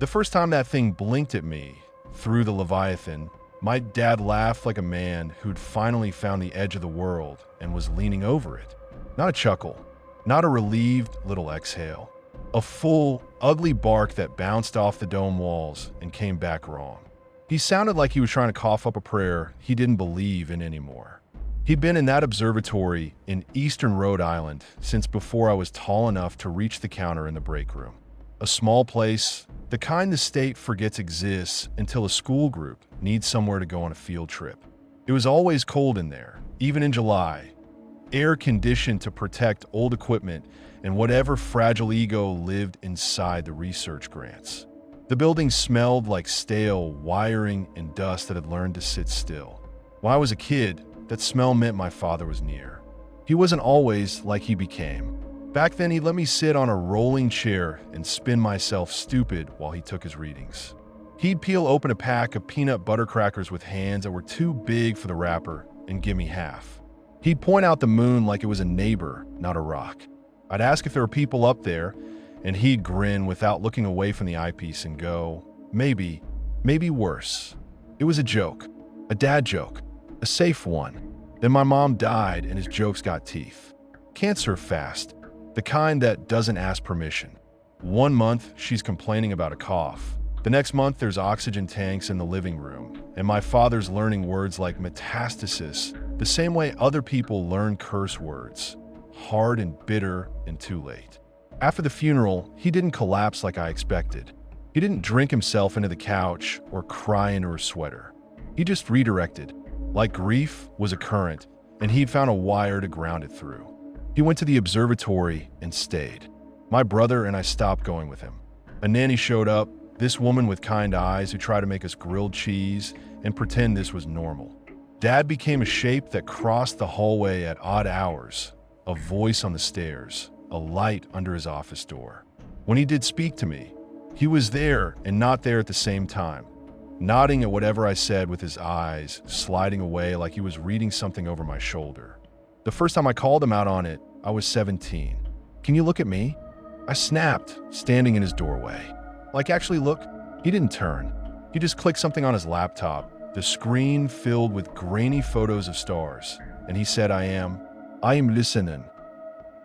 The first time that thing blinked at me through the Leviathan, my dad laughed like a man who'd finally found the edge of the world and was leaning over it. Not a chuckle, not a relieved little exhale. A full, ugly bark that bounced off the dome walls and came back wrong. He sounded like he was trying to cough up a prayer he didn't believe in anymore. He'd been in that observatory in eastern Rhode Island since before I was tall enough to reach the counter in the break room. A small place, the kind the state forgets exists until a school group needs somewhere to go on a field trip. It was always cold in there, even in July. Air conditioned to protect old equipment and whatever fragile ego lived inside the research grants. The building smelled like stale wiring and dust that had learned to sit still. When I was a kid, that smell meant my father was near. He wasn't always like he became. Back then, he let me sit on a rolling chair and spin myself stupid while he took his readings. He'd peel open a pack of peanut butter crackers with hands that were too big for the wrapper and give me half. He'd point out the moon like it was a neighbor, not a rock. I'd ask if there were people up there, and he'd grin without looking away from the eyepiece and go, maybe worse. It was a joke, a dad joke, a safe one. Then my mom died and his jokes got teeth. Cancer fast. The kind that doesn't ask permission. 1 month, she's complaining about a cough. The next month, there's oxygen tanks in the living room, and my father's learning words like metastasis the same way other people learn curse words. Hard and bitter and too late. After the funeral, he didn't collapse like I expected. He didn't drink himself into the couch or cry into her sweater. He just redirected, like grief was a current, and he'd found a wire to ground it through. He went to the observatory and stayed. My brother and I stopped going with him. A nanny showed up, this woman with kind eyes who tried to make us grilled cheese and pretend this was normal. Dad became a shape that crossed the hallway at odd hours, a voice on the stairs, a light under his office door. When he did speak to me, he was there and not there at the same time, nodding at whatever I said with his eyes sliding away like he was reading something over my shoulder. The first time I called him out on it, I was 17. Can you look at me? I snapped, standing in his doorway. Like, actually look. He didn't turn. He just clicked something on his laptop, the screen filled with grainy photos of stars, and he said, I am listening.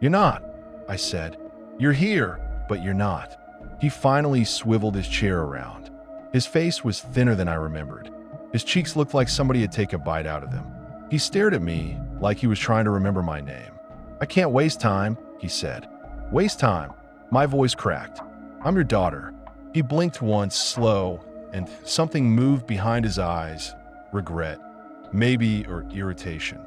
You're not, I said. You're here, but you're not. He finally swiveled his chair around. His face was thinner than I remembered. His cheeks looked like somebody had taken a bite out of them. He stared at me like he was trying to remember my name. I can't waste time, he said. Waste time? My voice cracked. I'm your daughter. He blinked once, slow, and something moved behind his eyes. Regret. Maybe, or irritation.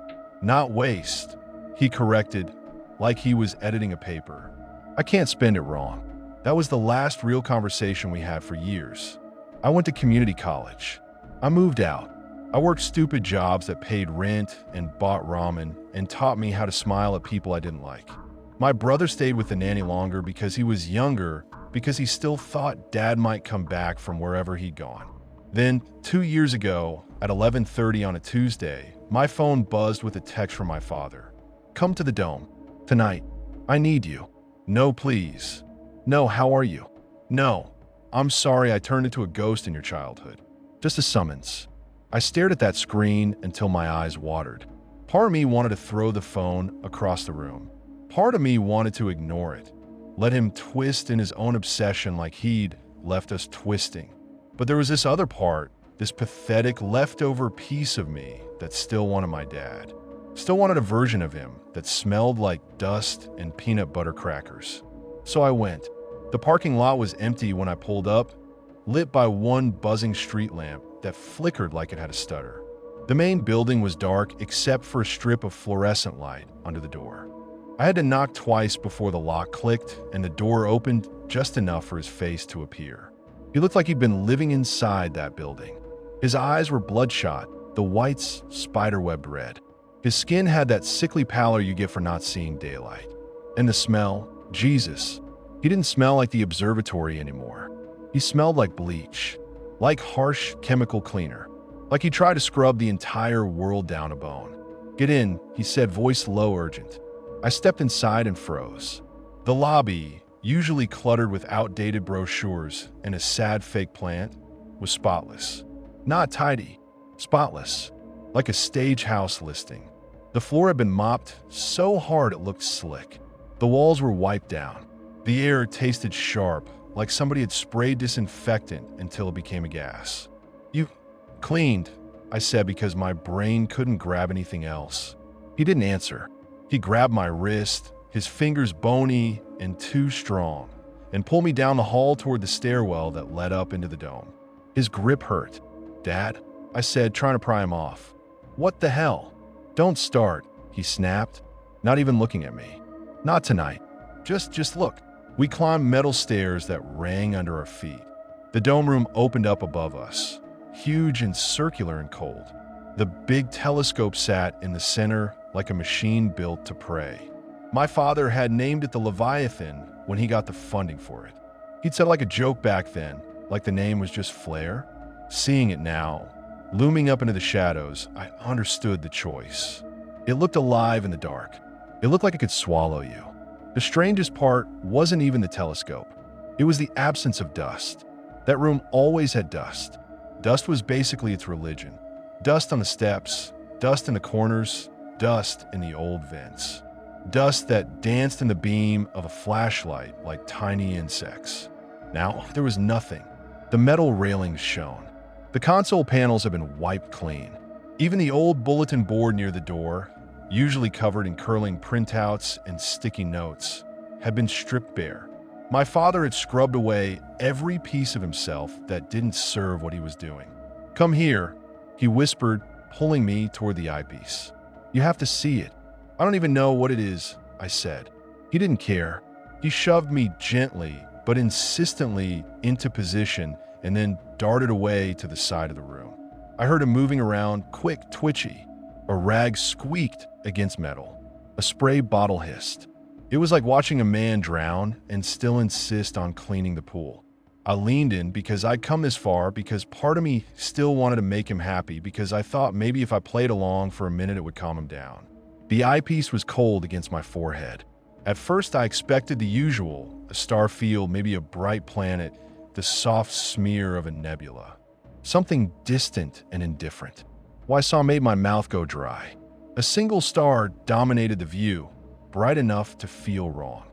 Not waste, he corrected, like he was editing a paper. I can't spend it wrong. That was the last real conversation we had for years. I went to community college. I moved out. I worked stupid jobs that paid rent and bought ramen and taught me how to smile at people I didn't like. My brother stayed with the nanny longer because he was younger, because he still thought Dad might come back from wherever he'd gone. Then, 2 years ago, at 11:30 on a Tuesday, my phone buzzed with a text from my father. Come to the dome. Tonight. I need you. No, please. No, how are you? No. I'm sorry I turned into a ghost in your childhood. Just a summons. I stared at that screen until my eyes watered. Part of me wanted to throw the phone across the room. Part of me wanted to ignore it, let him twist in his own obsession like he'd left us twisting. But there was this other part, this pathetic leftover piece of me that still wanted my dad. Still wanted a version of him that smelled like dust and peanut butter crackers. So I went. The parking lot was empty when I pulled up, lit by one buzzing street lamp that flickered like it had a stutter. The main building was dark except for a strip of fluorescent light under the door. I had to knock twice before the lock clicked and the door opened just enough for his face to appear. He looked like he'd been living inside that building. His eyes were bloodshot, the whites spiderwebbed red. His skin had that sickly pallor you get for not seeing daylight. And the smell, Jesus. He didn't smell like the observatory anymore. He smelled like bleach, like harsh chemical cleaner, like he tried to scrub the entire world down a bone. Get in, he said, voice low, urgent. I stepped inside and froze. The lobby, usually cluttered with outdated brochures and a sad fake plant, was spotless. Not tidy, spotless, like a stage house listing. The floor had been mopped so hard it looked slick. The walls were wiped down. The air tasted sharp, like somebody had sprayed disinfectant until it became a gas. "You cleaned," I said because my brain couldn't grab anything else. He didn't answer. He grabbed my wrist, his fingers bony and too strong, and pulled me down the hall toward the stairwell that led up into the dome. His grip hurt. "Dad," I said, trying to pry him off. "What the hell?" "Don't start," he snapped, not even looking at me. "Not tonight. Just look." We climbed metal stairs that rang under our feet. The dome room opened up above us, huge and circular and cold. The big telescope sat in the center like a machine built to pray. My father had named it the Leviathan when he got the funding for it. He'd said like a joke back then, like the name was just flair. Seeing it now, looming up into the shadows, I understood the choice. It looked alive in the dark. It looked like it could swallow you. The strangest part wasn't even the telescope. It was the absence of dust. That room always had dust. Dust was basically its religion. Dust on the steps, dust in the corners, dust in the old vents. Dust that danced in the beam of a flashlight like tiny insects. Now, there was nothing. The metal railings shone. The console panels had been wiped clean. Even the old bulletin board near the door, usually covered in curling printouts and sticky notes, had been stripped bare. My father had scrubbed away every piece of himself that didn't serve what he was doing. "Come here," he whispered, pulling me toward the eyepiece. "You have to see it." "I don't even know what it is," I said. He didn't care. He shoved me gently but insistently into position and then darted away to the side of the room. I heard him moving around, quick, twitchy. A rag squeaked against metal. A spray bottle hissed. It was like watching a man drown and still insist on cleaning the pool. I leaned in because I'd come this far, because part of me still wanted to make him happy, because I thought maybe if I played along for a minute it would calm him down. The eyepiece was cold against my forehead. At first I expected the usual, a star field, maybe a bright planet, the soft smear of a nebula. Something distant and indifferent. What I saw made my mouth go dry. A single star dominated the view, bright enough to feel wrong.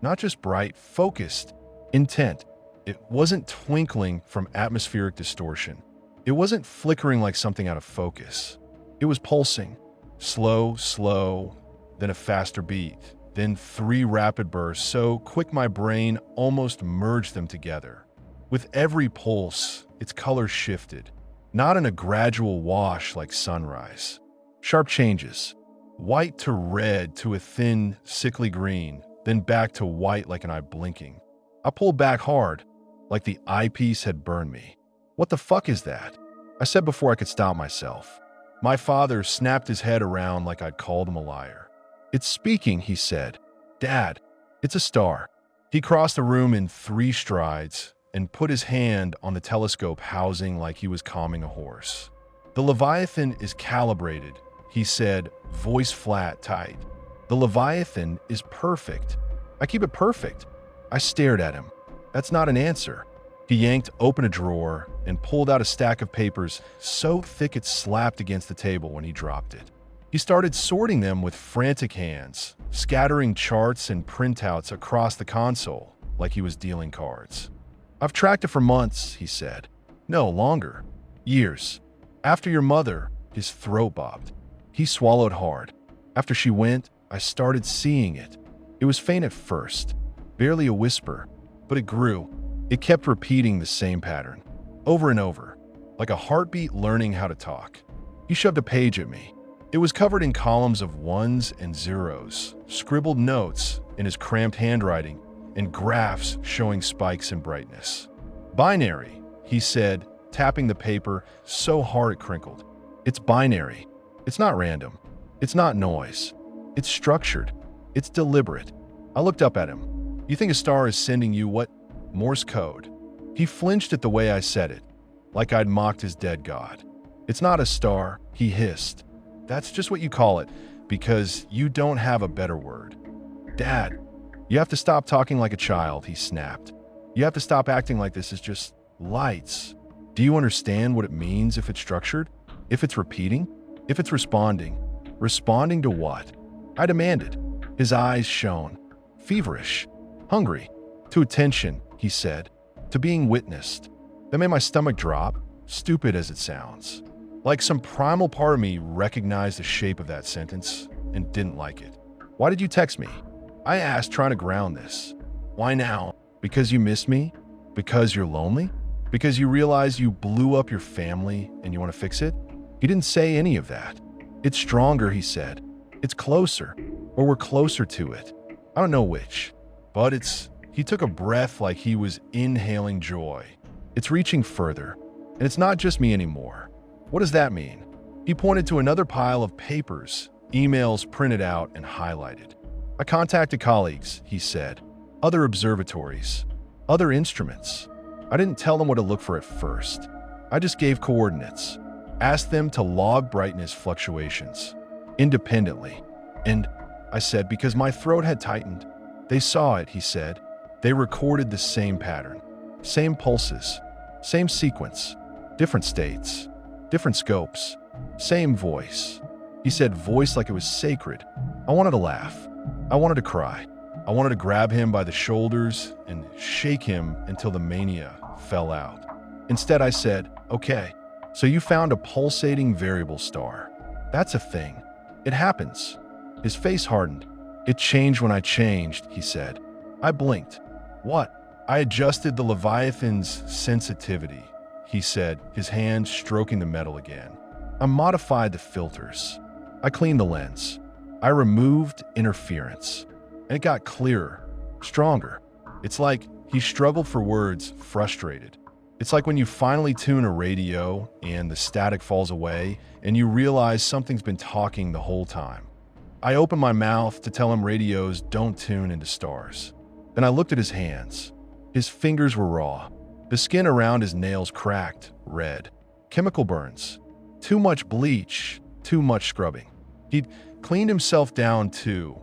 Not just bright, focused, intent. It wasn't twinkling from atmospheric distortion. It wasn't flickering like something out of focus. It was pulsing. Slow, then a faster beat, then 3 rapid bursts, so quick my brain almost merged them together. With every pulse, its color shifted. Not in a gradual wash like sunrise. Sharp changes. White to red to a thin, sickly green, then back to white like an eye blinking. I pulled back hard, like the eyepiece had burned me. "What the fuck is that?" I said before I could stop myself. My father snapped his head around like I'd called him a liar. "It's speaking," he said. "Dad, it's a star." He crossed the room in 3 strides and put his hand on the telescope housing like he was calming a horse. "The Leviathan is calibrated," he said, voice flat, tight. "The Leviathan is perfect. I keep it perfect." I stared at him. That's not an answer. He yanked open a drawer and pulled out a stack of papers so thick it slapped against the table when he dropped it. He started sorting them with frantic hands, scattering charts and printouts across the console like he was dealing cards. "I've tracked it for months," he said. "No, longer. Years. After your mother," his throat bobbed. He swallowed hard. "After she went, I started seeing it. It was faint at first, barely a whisper, but it grew. It kept repeating the same pattern, over and over, like a heartbeat learning how to talk." He shoved a page at me. It was covered in columns of 1s and 0s, scribbled notes in his cramped handwriting, and graphs showing spikes in brightness. "Binary," he said, tapping the paper so hard it crinkled. "It's binary. It's not random. It's not noise. It's structured. It's deliberate." I looked up at him. "You think a star is sending you what? Morse code?" He flinched at the way I said it, like I'd mocked his dead god. "It's not a star," he hissed. "That's just what you call it, because you don't have a better word." "Dad," You have to stop talking like a child, he snapped. You have to stop acting like this is just lights. Do you understand what it means if it's structured? If it's repeating? If it's responding? Responding to what? I demanded. His eyes shone. Feverish. Hungry. To attention, he said. To being witnessed. That made my stomach drop, stupid as it sounds. Like some primal part of me recognized the shape of that sentence and didn't like it. Why did you text me? I asked, trying to ground this. Why now? Because you miss me? Because you're lonely? Because you realize you blew up your family and you want to fix it? He didn't say any of that. It's stronger, he said. It's closer, or we're closer to it. I don't know which, but he took a breath like he was inhaling joy. It's reaching further, and it's not just me anymore. What does that mean? He pointed to another pile of papers, emails printed out and highlighted. I contacted colleagues, he said, other observatories, other instruments. I didn't tell them what to look for at first. I just gave coordinates, asked them to log brightness fluctuations independently. And I said, because my throat had tightened. They saw it, he said. They recorded the same pattern, same pulses, same sequence, different states, different scopes, same voice. He said voice like it was sacred. I wanted to laugh. I wanted to cry. I wanted to grab him by the shoulders and shake him until the mania fell out. Instead, I said, okay, so you found a pulsating variable star. That's a thing. It happens. His face hardened. It changed when I changed, he said. I blinked. What? I adjusted the Leviathan's sensitivity, he said, his hand stroking the metal again. I modified the filters. I cleaned the lens. I removed interference. And it got clearer, stronger. It's like he struggled for words, frustrated. It's like when you finally tune a radio and the static falls away and you realize something's been talking the whole time. I opened my mouth to tell him radios don't tune into stars. Then I looked at his hands. His fingers were raw. The skin around his nails cracked, red. Chemical burns. Too much bleach, too much scrubbing. He'd cleaned himself down too,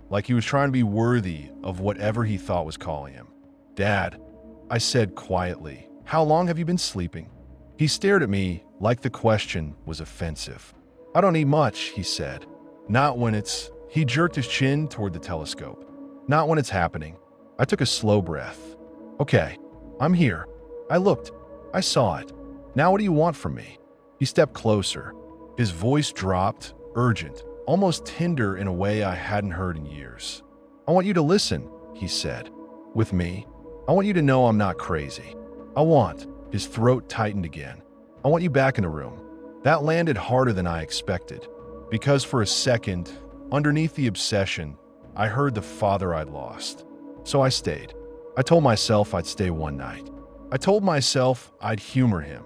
like he was trying to be worthy of whatever he thought was calling him. Dad, I said quietly, how long have you been sleeping? He stared at me like the question was offensive. I don't need much, he said. Not when it's... He jerked his chin toward the telescope. Not when it's happening. I took a slow breath. Okay, I'm here. I looked. I saw it. Now what do you want from me? He stepped closer. His voice dropped, urgent, almost tender in a way I hadn't heard in years. I want you to listen, he said. With me. I want you to know I'm not crazy. His throat tightened again. I want you back in the room. That landed harder than I expected. Because for a second, underneath the obsession, I heard the father I'd lost. So I stayed. I told myself I'd stay one night. I told myself I'd humor him,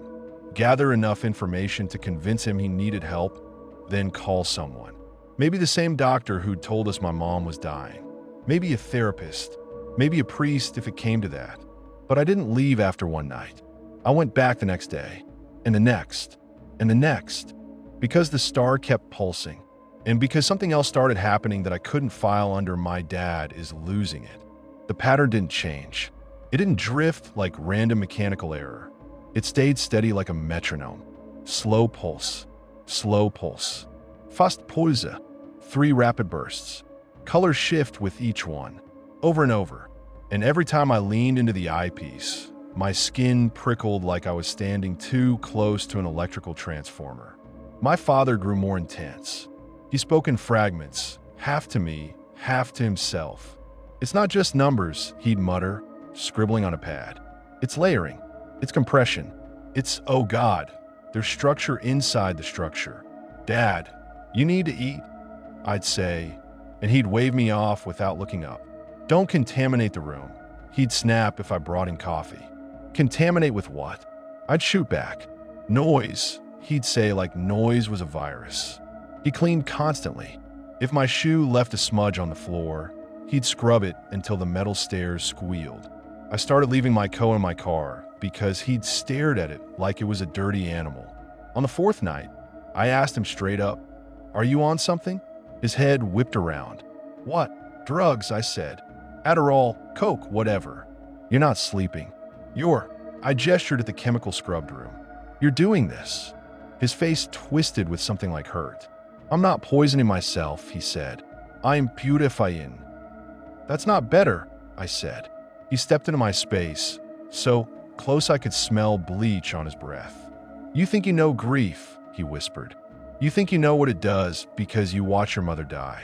gather enough information to convince him he needed help, then call someone. Maybe the same doctor who'd told us my mom was dying. Maybe a therapist. Maybe a priest if it came to that. But I didn't leave after one night. I went back the next day, and the next, and the next, because the star kept pulsing, and because something else started happening that I couldn't file under my dad is losing it. The pattern didn't change. It didn't drift like random mechanical error. It stayed steady like a metronome. Slow pulse, slow pulse. Fast Pulse, 3 rapid bursts. Color shift with each one, over and over. And every time I leaned into the eyepiece, my skin prickled like I was standing too close to an electrical transformer. My father grew more intense. He spoke in fragments, half to me, half to himself. It's not just numbers, he'd mutter, scribbling on a pad. It's layering. It's compression. It's, oh God, there's structure inside the structure. Dad, you need to eat, I'd say, and he'd wave me off without looking up. Don't contaminate the room. He'd snap if I brought in coffee. Contaminate with what? I'd shoot back. Noise, he'd say, like noise was a virus. He cleaned constantly. If my shoe left a smudge on the floor, he'd scrub it until the metal stairs squealed. I started leaving my coat in my car because he'd stared at it like it was a dirty animal. On the 4th night, I asked him straight up, "Are you on something?" His head whipped around. "What? Drugs," I said. Adderall, Coke, whatever. You're not sleeping. I gestured at the chemical scrubbed room. You're doing this. His face twisted with something like hurt. I'm not poisoning myself, he said. I'm purifying. That's not better, I said. He stepped into my space, so close I could smell bleach on his breath. You think you know grief, he whispered. You think you know what it does because you watch your mother die.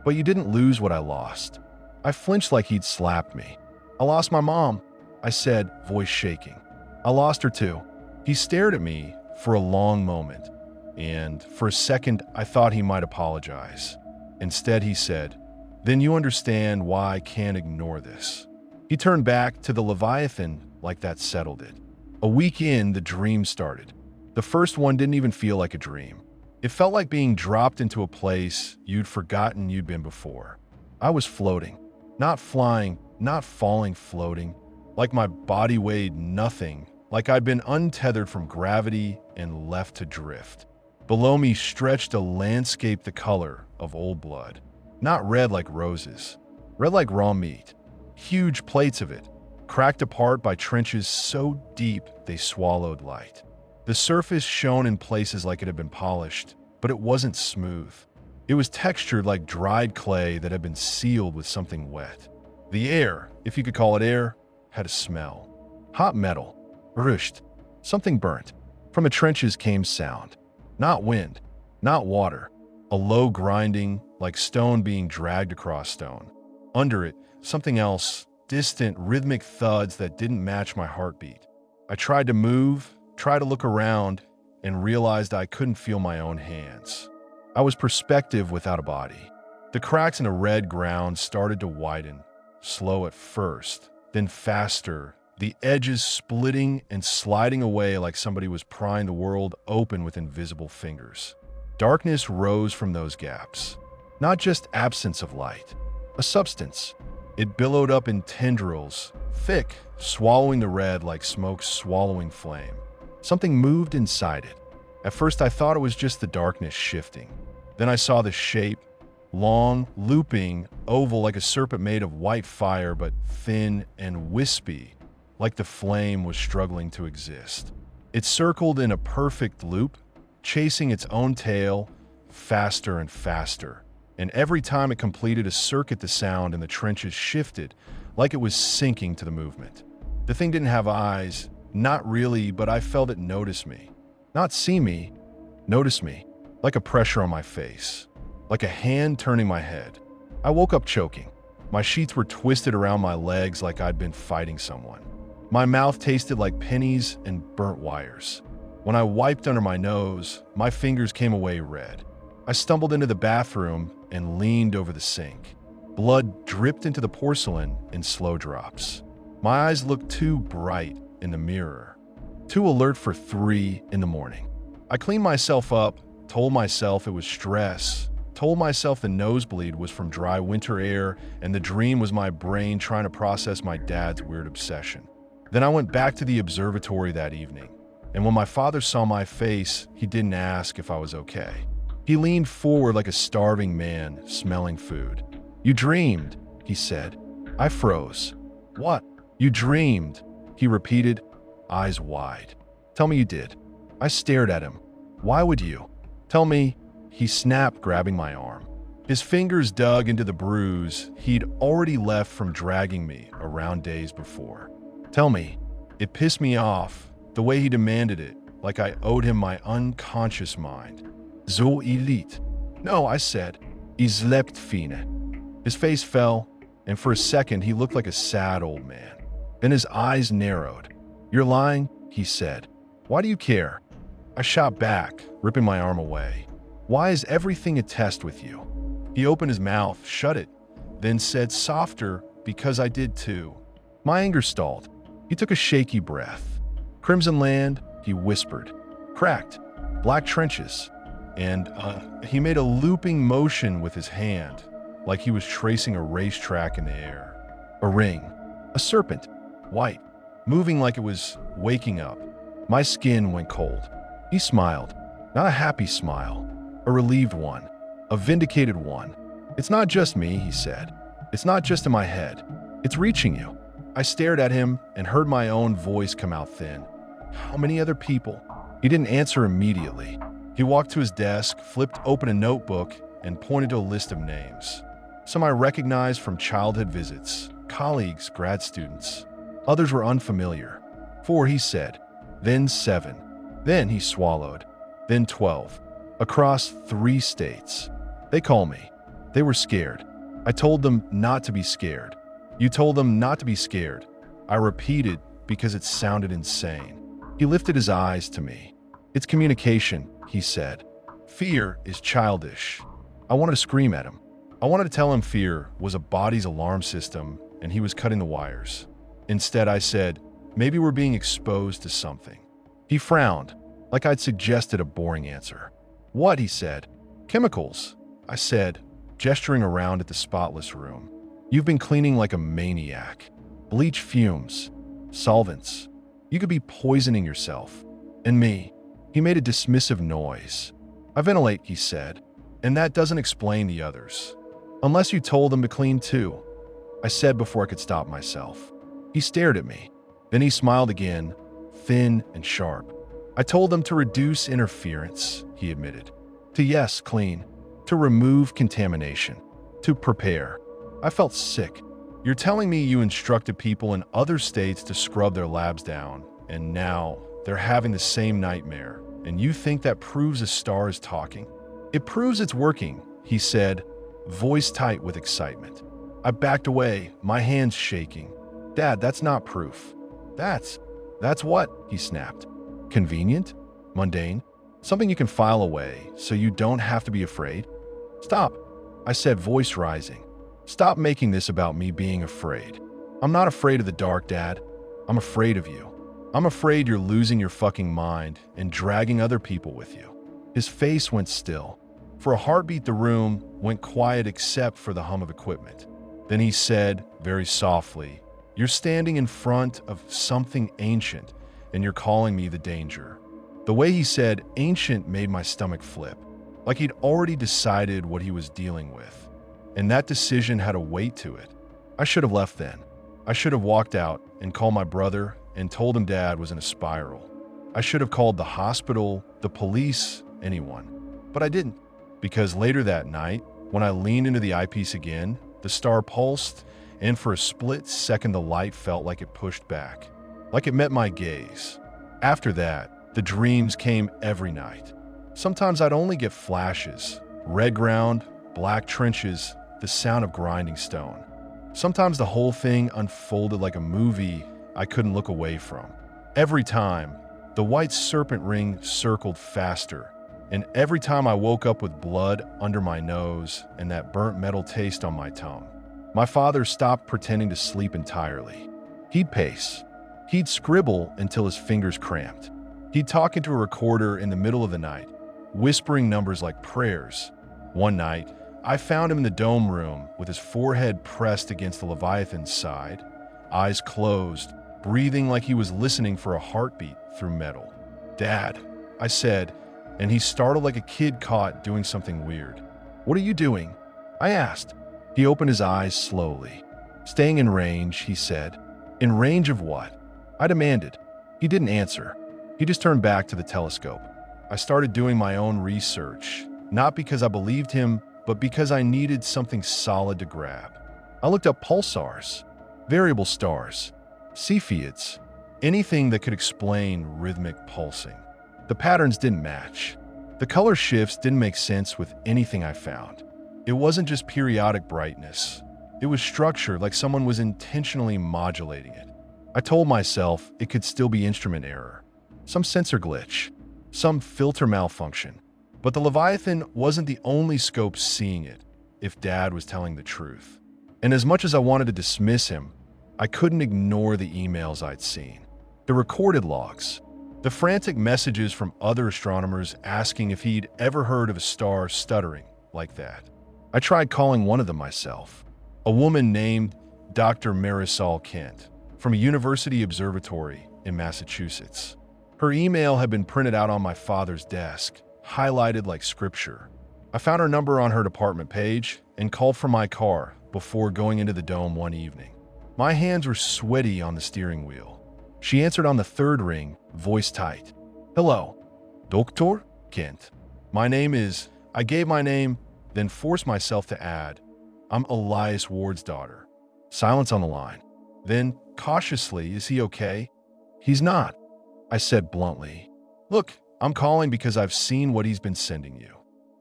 But you didn't lose what I lost. I flinched like he'd slapped me. I lost my mom, I said, voice shaking. I lost her too. He stared at me for a long moment, and for a second I thought he might apologize. Instead, he said, Then you understand why I can't ignore this. He turned back to the Leviathan like that settled it. A week in, the dream started. The first one didn't even feel like a dream. It felt like being dropped into a place you'd forgotten you'd been before. I was floating. Not flying, not falling, floating. Like my body weighed nothing, like I'd been untethered from gravity and left to drift. Below me stretched a landscape the color of old blood. Not red like roses, red like raw meat. Huge plates of it, cracked apart by trenches so deep they swallowed light. The surface shone in places like it had been polished, but it wasn't smooth. It was textured like dried clay that had been sealed with something wet. The air, if you could call it air, had a smell. Hot metal, rushed, something burnt. From the trenches came sound. Not wind, not water. A low grinding, like stone being dragged across stone. Under it, something else, distant, rhythmic thuds that didn't match my heartbeat. I tried to move, tried to look around, and realized I couldn't feel my own hands. I was perspective without a body. The cracks in the red ground started to widen, slow at first, then faster, the edges splitting and sliding away like somebody was prying the world open with invisible fingers. Darkness rose from those gaps. Not just absence of light, a substance. It billowed up in tendrils, thick, swallowing the red like smoke swallowing flame. Something moved inside it. At first I thought it was just the darkness shifting. Then I saw the shape, long, looping, oval like a serpent made of white fire but thin and wispy, like the flame was struggling to exist. It circled in a perfect loop, chasing its own tail faster and faster. And every time it completed a circuit, the sound in the trenches shifted, like it was sinking to the movement. The thing didn't have eyes, not really, but I felt it notice me. Not see me, notice me, like a pressure on my face, like a hand turning my head. I woke up choking. My sheets were twisted around my legs like I'd been fighting someone. My mouth tasted like pennies and burnt wires. When I wiped under my nose, my fingers came away red. I stumbled into the bathroom and leaned over the sink. Blood dripped into the porcelain in slow drops. My eyes looked too bright in the mirror, too alert for 3 in the morning. I cleaned myself up, told myself it was stress, told myself the nosebleed was from dry winter air, and the dream was my brain trying to process my dad's weird obsession. Then I went back to the observatory that evening, and when my father saw my face, he didn't ask if I was okay. He leaned forward like a starving man, smelling food. You dreamed, he said. I froze. What? You dreamed, he repeated, eyes wide. Tell me you did. I stared at him. Why would you? Tell me, he snapped, grabbing my arm. His fingers dug into the bruise he'd already left from dragging me around days before. Tell me. It pissed me off, the way he demanded it, like I owed him my unconscious mind. So elite. No, I said. Ich slept fine. His face fell, and for a second he looked like a sad old man. Then his eyes narrowed. You're lying, he said. Why do you care? I shot back, ripping my arm away. Why is everything a test with you? He opened his mouth, shut it, then said softer, because I did too. My anger stalled. He took a shaky breath. Crimson land, he whispered. Cracked. Black trenches. And he made a looping motion with his hand, like he was tracing a racetrack in the air. A ring. A serpent. White. Moving like it was waking up. My skin went cold. He smiled. Not a happy smile. A relieved one. A vindicated one. It's not just me, he said. It's not just in my head. It's reaching you. I stared at him and heard my own voice come out thin. How many other people? He didn't answer immediately. He walked to his desk, flipped open a notebook, and pointed to a list of names. Some I recognized from childhood visits, colleagues, grad students. Others were unfamiliar. 4, he said. Then 7. Then he swallowed. Then 12. Across 3 states. They call me. They were scared. I told them not to be scared. You told them not to be scared. I repeated because it sounded insane. He lifted his eyes to me. It's communication, he said. Fear is childish. I wanted to scream at him. I wanted to tell him fear was a body's alarm system and he was cutting the wires. Instead, I said, maybe we're being exposed to something. He frowned, like I'd suggested a boring answer. What? He said. Chemicals, I said, gesturing around at the spotless room. You've been cleaning like a maniac. Bleach fumes, solvents. You could be poisoning yourself. And me. He made a dismissive noise. I ventilate, he said, and that doesn't explain the others. Unless you told them to clean too, I said before I could stop myself. He stared at me. Then he smiled again, thin and sharp. I told them to reduce interference, he admitted. To yes, clean. To remove contamination. To prepare. I felt sick. You're telling me you instructed people in other states to scrub their labs down, and now they're having the same nightmare, and you think that proves a star is talking? It proves it's working, he said, voice tight with excitement. I backed away, my hands shaking. Dad, that's not proof. That's what? He snapped. Convenient? Mundane? Something you can file away so you don't have to be afraid? Stop, I said, voice rising. Stop making this about me being afraid. I'm not afraid of the dark, Dad. I'm afraid of you. I'm afraid you're losing your fucking mind and dragging other people with you. His face went still. For a heartbeat, the room went quiet except for the hum of equipment. Then he said, very softly, you're standing in front of something ancient and you're calling me the danger. The way he said ancient made my stomach flip, like he'd already decided what he was dealing with. And that decision had a weight to it. I should have left then. I should have walked out and called my brother and told him Dad was in a spiral. I should have called the hospital, the police, anyone. But I didn't, because later that night, when I leaned into the eyepiece again, the star pulsed, and for a split second the light felt like it pushed back, like it met my gaze. After that, the dreams came every night. Sometimes I'd only get flashes, red ground, black trenches, the sound of grinding stone. Sometimes the whole thing unfolded like a movie I couldn't look away from. Every time, the white serpent ring circled faster, and every time I woke up with blood under my nose and that burnt metal taste on my tongue. My father stopped pretending to sleep entirely. He'd pace. He'd scribble until his fingers cramped. He'd talk into a recorder in the middle of the night, whispering numbers like prayers. One night, I found him in the dome room with his forehead pressed against the Leviathan's side, eyes closed, breathing like he was listening for a heartbeat through metal. Dad, I said, and he startled like a kid caught doing something weird. What are you doing? I asked. He opened his eyes slowly. Staying in range, he said. In range of what? I demanded. He didn't answer. He just turned back to the telescope. I started doing my own research, not because I believed him, but because I needed something solid to grab. I looked up pulsars, variable stars, Cepheids, anything that could explain rhythmic pulsing. The patterns didn't match. The color shifts didn't make sense with anything I found. It wasn't just periodic brightness. It was structured like someone was intentionally modulating it. I told myself it could still be instrument error, some sensor glitch, some filter malfunction. But the Leviathan wasn't the only scope seeing it, if Dad was telling the truth. And as much as I wanted to dismiss him, I couldn't ignore the emails I'd seen. The recorded logs, the frantic messages from other astronomers asking if he'd ever heard of a star stuttering like that. I tried calling one of them myself, a woman named Dr. Marisol Kent from a university observatory in Massachusetts. Her email had been printed out on my father's desk, highlighted like scripture. I found her number on her department page and called from my car before going into the dome one evening. My hands were sweaty on the steering wheel. She answered on the third ring, voice tight. Hello. Dr. Kent. My name is... I gave my name, then forced myself to add, I'm Elias Ward's daughter. Silence on the line. Then, cautiously, is he okay? He's not, I said bluntly. Look, I'm calling because I've seen what he's been sending you.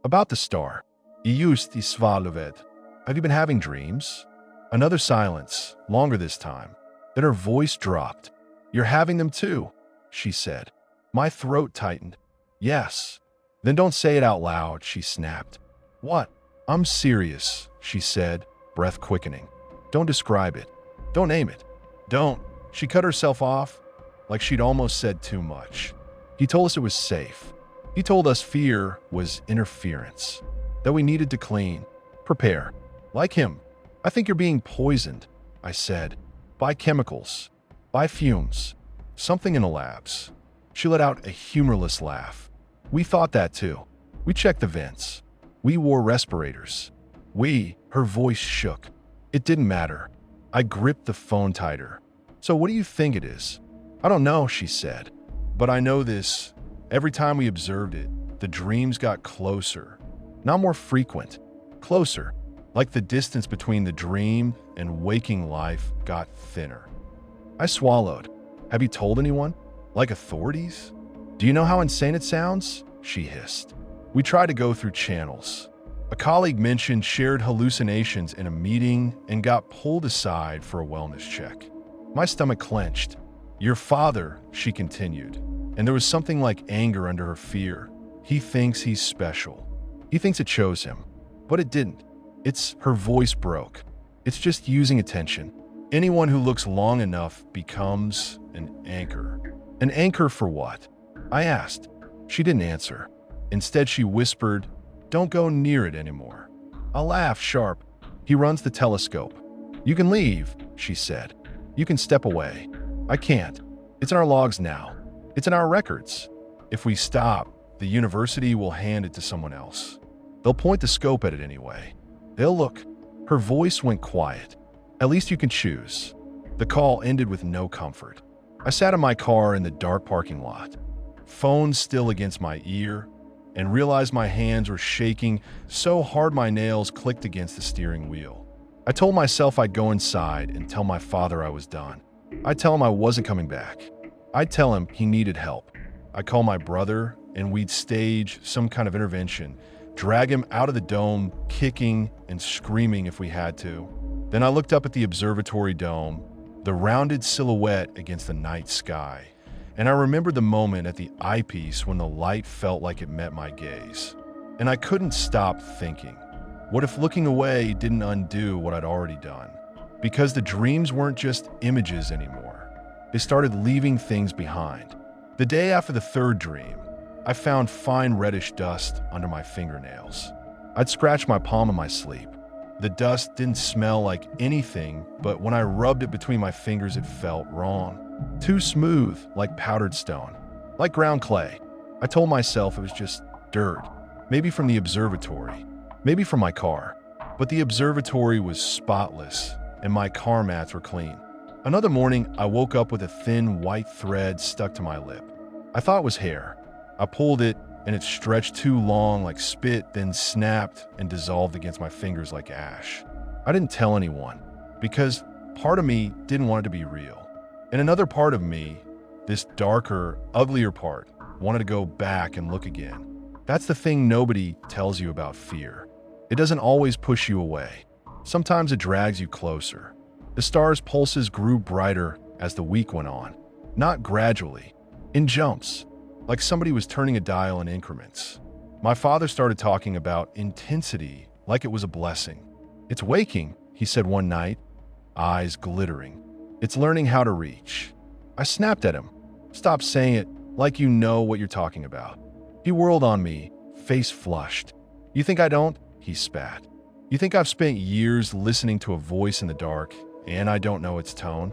About the star. Have you been having dreams? Another silence, longer this time. Then her voice dropped. You're having them too, she said. My throat tightened. Yes. Then don't say it out loud, she snapped. What? I'm serious, she said, breath quickening. Don't describe it. Don't name it. Don't. She cut herself off, like she'd almost said too much. He told us it was safe. He told us fear was interference, that we needed to clean, prepare. Like him. I think you're being poisoned, I said. By chemicals. By fumes. Something in the labs. She let out a humorless laugh. We thought that too. We checked the vents. We wore respirators. Her voice shook. It didn't matter. I gripped the phone tighter. So what do you think it is? I don't know, she said. But I know this. Every time we observed it, the dreams got closer. Not more frequent. Closer. Like the distance between the dream and waking life got thinner. I swallowed. Have you told anyone? Like authorities? Do you know how insane it sounds? She hissed. We tried to go through channels. A colleague mentioned shared hallucinations in a meeting and got pulled aside for a wellness check. My stomach clenched. Your father, she continued, and there was something like anger under her fear. He thinks he's special. He thinks it chose him, but it didn't. Her voice broke. It's just using attention. Anyone who looks long enough becomes an anchor. An anchor for what? I asked. She didn't answer. Instead, she whispered, don't go near it anymore. I laughed sharp. He runs the telescope. You can leave, she said. You can step away. I can't. It's in our logs now. It's in our records. If we stop, the university will hand it to someone else. They'll point the scope at it anyway. They'll look. Her voice went quiet. At least you can choose. The call ended with no comfort. I sat in my car in the dark parking lot, phone still against my ear, and realized my hands were shaking so hard my nails clicked against the steering wheel. I told myself I'd go inside and tell my father I was done. I'd tell him I wasn't coming back. I'd tell him he needed help. I'd call my brother and we'd stage some kind of intervention, drag him out of the dome, kicking and screaming if we had to. Then I looked up at the observatory dome, the rounded silhouette against the night sky, and I remembered the moment at the eyepiece when the light felt like it met my gaze. And I couldn't stop thinking, what if looking away didn't undo what I'd already done? Because the dreams weren't just images anymore. They started leaving things behind. The day after the third dream, I found fine reddish dust under my fingernails. I'd scratched my palm in my sleep. The dust didn't smell like anything, but when I rubbed it between my fingers, it felt wrong. Too smooth, like powdered stone, like ground clay. I told myself it was just dirt, maybe from the observatory, maybe from my car. But the observatory was spotless, and my car mats were clean. Another morning, I woke up with a thin white thread stuck to my lip. I thought it was hair. I pulled it, and it stretched too long like spit, then snapped and dissolved against my fingers like ash. I didn't tell anyone, because part of me didn't want it to be real. And another part of me, this darker, uglier part, wanted to go back and look again. That's the thing nobody tells you about fear. It doesn't always push you away. Sometimes it drags you closer. The star's pulses grew brighter as the week went on, not gradually, in jumps, like somebody was turning a dial in increments. My father started talking about intensity like it was a blessing. It's waking, he said one night, eyes glittering. It's learning how to reach. I snapped at him. Stop saying it like you know what you're talking about. He whirled on me, face flushed. You think I don't? He spat. You think I've spent years listening to a voice in the dark and I don't know its tone?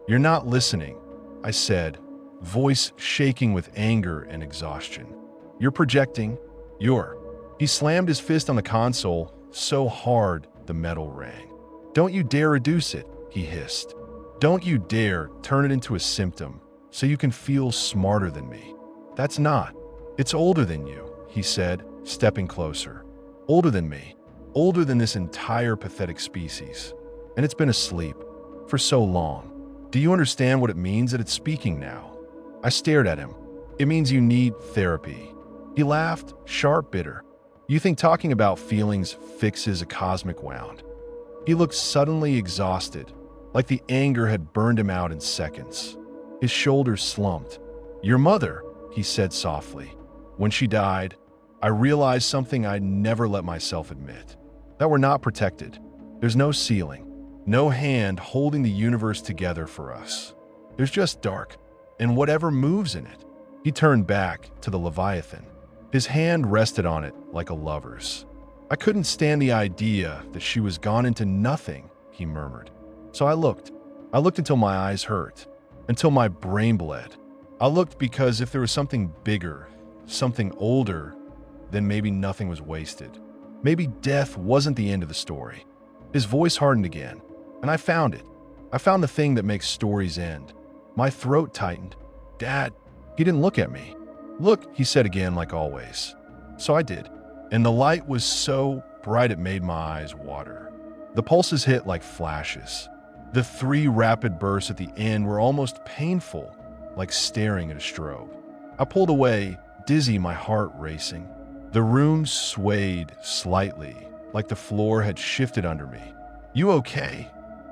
You're not listening, I said, voice shaking with anger and exhaustion. You're projecting. He slammed his fist on the console so hard the metal rang. Don't you dare reduce it, he hissed. "Don't you dare turn it into a symptom so you can feel smarter than me. That's not. It's older than you," he said, stepping closer. "Older than me. Older than this entire pathetic species. And it's been asleep for so long. Do you understand what it means that it's speaking now?" I stared at him. "It means you need therapy." He laughed, sharp, bitter. "You think talking about feelings fixes a cosmic wound?" He looked suddenly exhausted, like the anger had burned him out in seconds. His shoulders slumped. "Your mother," he said softly. "When she died, I realized something I'd never let myself admit. That we're not protected. There's no ceiling, no hand holding the universe together for us. There's just dark, and whatever moves in it." He turned back to the Leviathan. His hand rested on it like a lover's. "I couldn't stand the idea that she was gone into nothing," he murmured. "So I looked. I looked until my eyes hurt, until my brain bled. I looked because if there was something bigger, something older, then maybe nothing was wasted. Maybe death wasn't the end of the story." His voice hardened again, and I found it. I found the thing that makes stories end. My throat tightened. "Dad." He didn't look at me. "Look," he said again, like always. So I did, and the light was so bright it made my eyes water. The pulses hit like flashes. The 3 rapid bursts at the end were almost painful, like staring at a strobe. I pulled away, dizzy, my heart racing. The room swayed slightly, like the floor had shifted under me. "You okay?"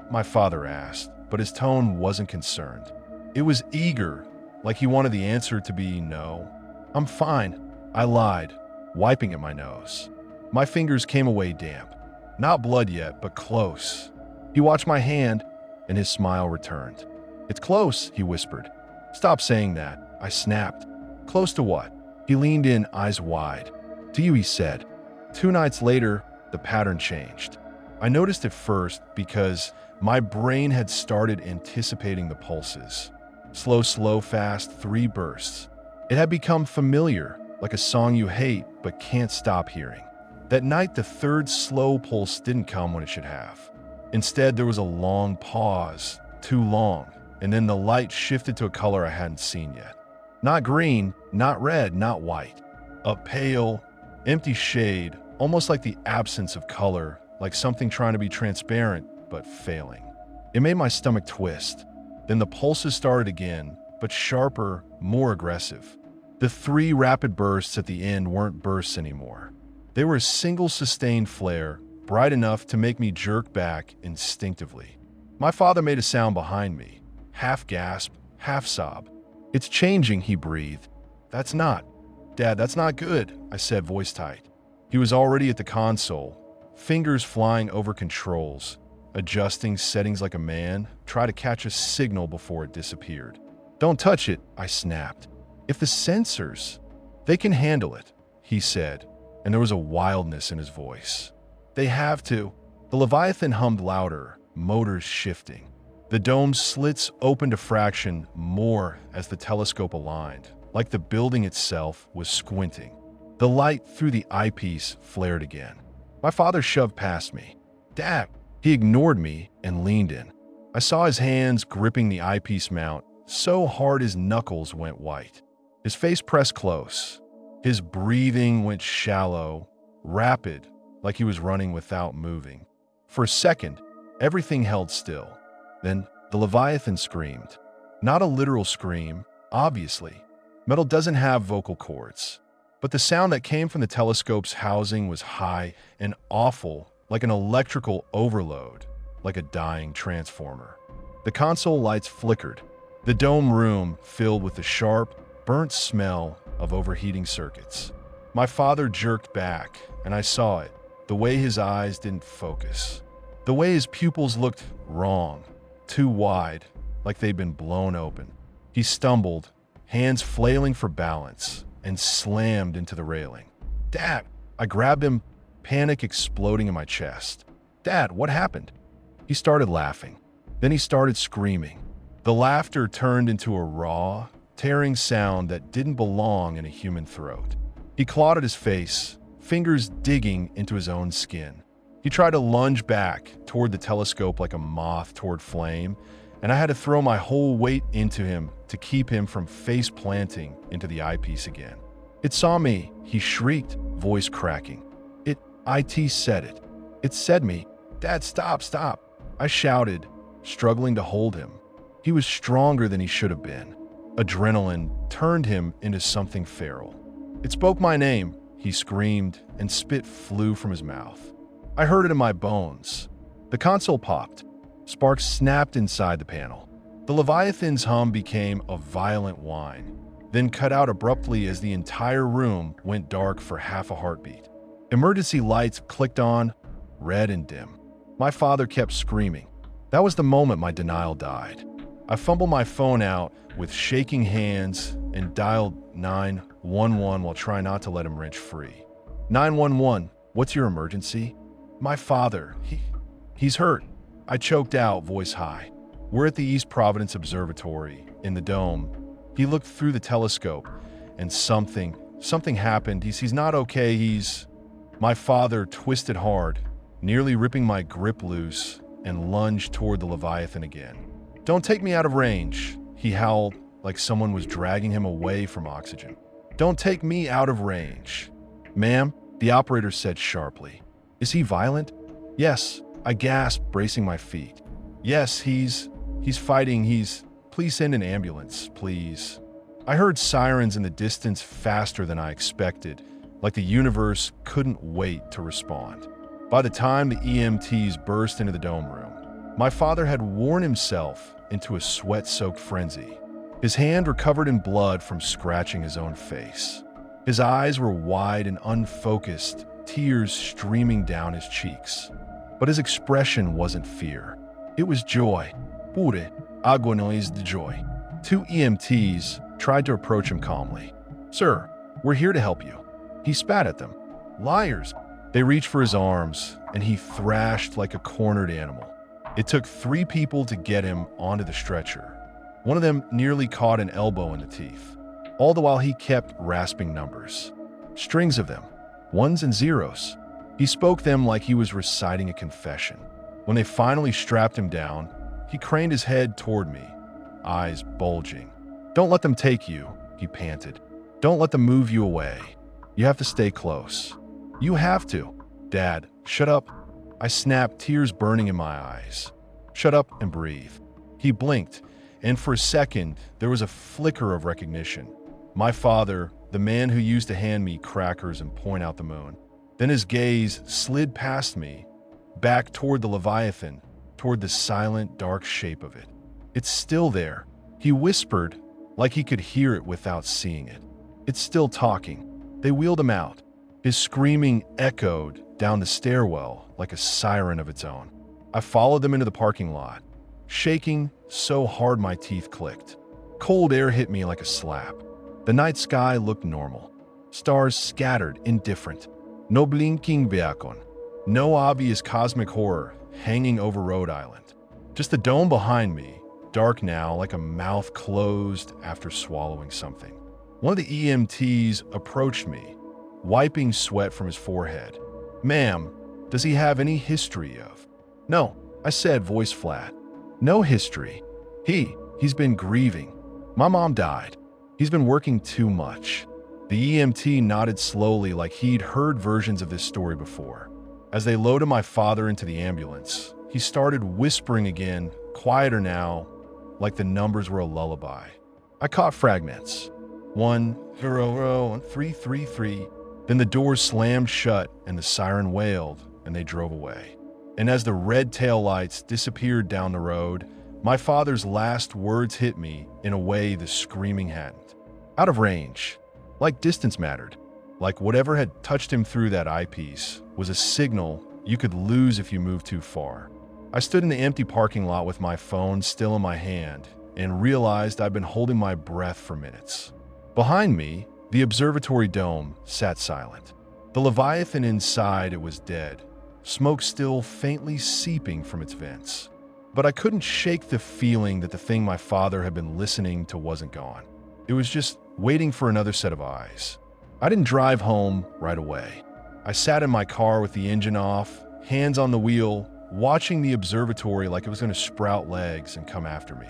my father asked, but his tone wasn't concerned. It was eager, like he wanted the answer to be no. "I'm fine," I lied, wiping at my nose. My fingers came away damp. Not blood yet, but close. He watched my hand, and his smile returned. "It's close," he whispered. "Stop saying that," I snapped. "Close to what?" He leaned in, eyes wide. "To you," he said. 2 nights later, the pattern changed. I noticed it first because my brain had started anticipating the pulses. Slow, fast, 3 bursts. It had become familiar, like a song you hate but can't stop hearing. That night, the 3rd slow pulse didn't come when it should have. Instead, there was a long pause, too long, and then the light shifted to a color I hadn't seen yet. Not green, not red, not white. A pale, empty shade, almost like the absence of color, like something trying to be transparent but failing. It made my stomach twist. Then the pulses started again, but sharper, more aggressive. The 3 rapid bursts at the end weren't bursts anymore. They were a single sustained flare, bright enough to make me jerk back instinctively. My father made a sound behind me, half gasp, half sob. "It's changing," he breathed. "That's not. Dad, that's not good," I said, voice tight. He was already at the console, fingers flying over controls, adjusting settings like a man, try to catch a signal before it disappeared. "Don't touch it," I snapped. "If the sensors, they can handle it," he said, and there was a wildness in his voice. "They have to." The Leviathan hummed louder, motors shifting. The dome's slits opened a fraction more as the telescope aligned, like the building itself was squinting. The light through the eyepiece flared again. My father shoved past me. "Dad!" He ignored me and leaned in. I saw his hands gripping the eyepiece mount so hard his knuckles went white. His face pressed close. His breathing went shallow, rapid, like he was running without moving. For a second, everything held still. Then the Leviathan screamed. Not a literal scream, obviously. Metal doesn't have vocal cords. But the sound that came from the telescope's housing was high and awful, like an electrical overload, like a dying transformer. The console lights flickered. The dome room filled with the sharp, burnt smell of overheating circuits. My father jerked back, and I saw it, the way his eyes didn't focus. The way his pupils looked wrong, too wide, like they'd been blown open. He stumbled, hands flailing for balance, and slammed into the railing. "Dad!" I grabbed him, panic exploding in my chest. "Dad, what happened?" He started laughing. Then he started screaming. The laughter turned into a raw, tearing sound that didn't belong in a human throat. He clawed at his face, fingers digging into his own skin. He tried to lunge back toward the telescope like a moth toward flame, and I had to throw my whole weight into him to keep him from face planting into the eyepiece again. "It saw me," he shrieked, voice cracking. "It said it. It said me. Dad, stop, stop." I shouted, struggling to hold him. He was stronger than he should have been. Adrenaline turned him into something feral. "It spoke my name," he screamed, and spit flew from his mouth. I heard it in my bones. The console popped. Sparks snapped inside the panel. The Leviathan's hum became a violent whine, then cut out abruptly as the entire room went dark for half a heartbeat. Emergency lights clicked on, red and dim. My father kept screaming. That was the moment my denial died. I fumbled my phone out with shaking hands and dialed 911 while trying not to let him wrench free. 911, what's your emergency? My father, he's hurt. I choked out, voice high. We're at the East Providence Observatory, in the dome. He looked through the telescope, and something happened. He's not okay, My father twisted hard, nearly ripping my grip loose, and lunged toward the Leviathan again. "Don't take me out of range," he howled like someone was dragging him away from oxygen. "Don't take me out of range." "Ma'am," the operator said sharply. "Is he violent?" "Yes," I gasped, bracing my feet. "Yes, he's fighting, Please send an ambulance, please." I heard sirens in the distance faster than I expected, like the universe couldn't wait to respond. By the time the EMTs burst into the dome room, my father had worn himself into a sweat-soaked frenzy. His hand were covered in blood from scratching his own face. His eyes were wide and unfocused, tears streaming down his cheeks. But his expression wasn't fear. It was joy. Pure agonis de joy. Two EMTs tried to approach him calmly. "Sir, we're here to help you." He spat at them. "Liars." They reached for his arms, and he thrashed like a cornered animal. It took 3 people to get him onto the stretcher. One of them nearly caught an elbow in the teeth. All the while he kept rasping numbers. Strings of them, ones and zeros. He spoke them like he was reciting a confession. When they finally strapped him down, he craned his head toward me, eyes bulging. "Don't let them take you," he panted. "Don't let them move you away. You have to stay close. You have to." "Dad, shut up." I snapped, tears burning in my eyes. "Shut up and breathe." He blinked, and for a second, there was a flicker of recognition. My father, the man who used to hand me crackers and point out the moon. Then his gaze slid past me, back toward the Leviathan, toward the silent, dark shape of it. "It's still there," he whispered, like he could hear it without seeing it. "It's still talking." They wheeled him out. His screaming echoed down the stairwell like a siren of its own. I followed them into the parking lot, shaking so hard my teeth clicked. Cold air hit me like a slap. The night sky looked normal. Stars scattered, indifferent. No blinking beacon. No obvious cosmic horror hanging over Rhode Island. Just the dome behind me, dark now like a mouth closed after swallowing something. One of the EMTs approached me, wiping sweat from his forehead. "Ma'am, does he have any history of?" "No," I said, voice flat. "No history. He's been grieving. My mom died. He's been working too much." The EMT nodded slowly like he'd heard versions of this story before. As they loaded my father into the ambulance, he started whispering again, quieter now, like the numbers were a lullaby. I caught fragments. 1001333. Then the doors slammed shut and the siren wailed and they drove away. And as the red taillights disappeared down the road, my father's last words hit me in a way the screaming hadn't. Out of range. Like distance mattered. Like whatever had touched him through that eyepiece was a signal you could lose if you moved too far. I stood in the empty parking lot with my phone still in my hand and realized I'd been holding my breath for minutes. Behind me, the observatory dome sat silent. The Leviathan inside it was dead, smoke still faintly seeping from its vents. But I couldn't shake the feeling that the thing my father had been listening to wasn't gone. It was just waiting for another set of eyes. I didn't drive home right away. I sat in my car with the engine off, hands on the wheel, watching the observatory like it was going to sprout legs and come after me.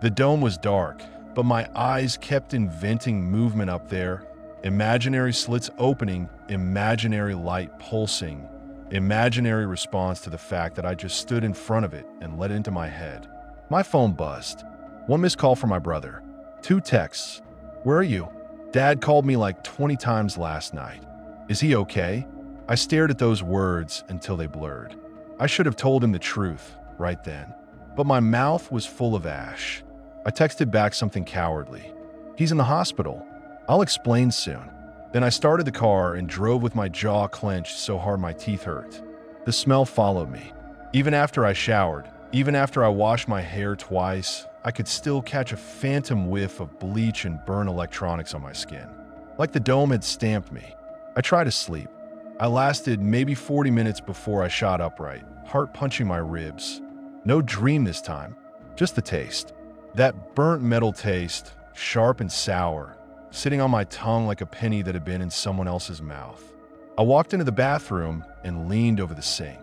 The dome was dark, but my eyes kept inventing movement up there. Imaginary slits opening, imaginary light pulsing, imaginary response to the fact that I just stood in front of it and let it into my head. My phone buzzed. One missed call from my brother. 2 texts. Where are you? Dad called me like 20 times last night. Is he okay? I stared at those words until they blurred. I should have told him the truth right then, but my mouth was full of ash. I texted back something cowardly. He's in the hospital. I'll explain soon. Then I started the car and drove with my jaw clenched so hard my teeth hurt. The smell followed me. Even after I showered, even after I washed my hair twice, I could still catch a phantom whiff of bleach and burn electronics on my skin. Like the dome had stamped me. I tried to sleep. I lasted maybe 40 minutes before I shot upright, heart punching my ribs. No dream this time, just the taste. That burnt metal taste, sharp and sour, sitting on my tongue like a penny that had been in someone else's mouth. I walked into the bathroom and leaned over the sink.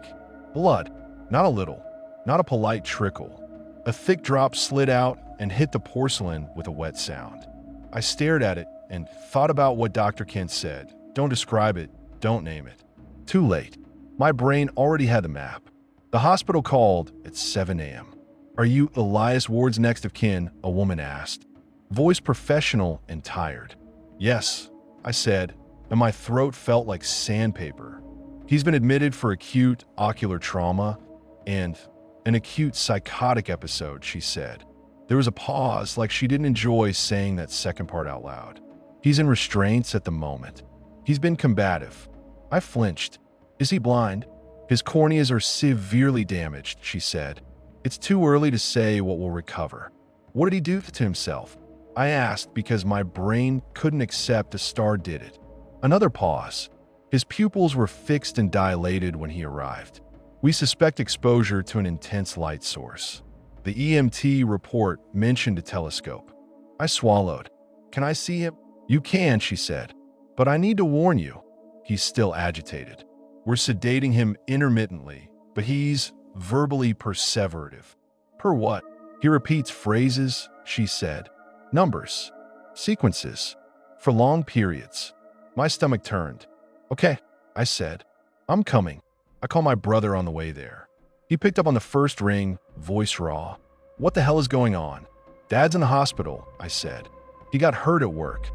Blood, not a little, not a polite trickle. A thick drop slid out and hit the porcelain with a wet sound. I stared at it and thought about what Dr. Kent said. Don't describe it, don't name it. Too late. My brain already had the map. The hospital called at 7 a.m. Are you Elias Ward's next of kin? A woman asked, voice professional and tired. Yes, I said, and my throat felt like sandpaper. He's been admitted for acute ocular trauma and an acute psychotic episode, she said. There was a pause, like she didn't enjoy saying that second part out loud. He's in restraints at the moment. He's been combative. I flinched. Is he blind? His corneas are severely damaged, she said. It's too early to say what will recover. What did he do to himself? I asked because my brain couldn't accept a star did it. Another pause. His pupils were fixed and dilated when he arrived. We suspect exposure to an intense light source. The EMT report mentioned a telescope. I swallowed. Can I see him? You can, she said. But I need to warn you. He's still agitated. We're sedating him intermittently, but he's verbally perseverative. Per what? He repeats phrases, she said. Numbers. Sequences. For long periods. My stomach turned. Okay, I said. I'm coming. I called my brother on the way there. He picked up on the first ring, voice raw. What the hell is going on? Dad's in the hospital, I said. He got hurt at work.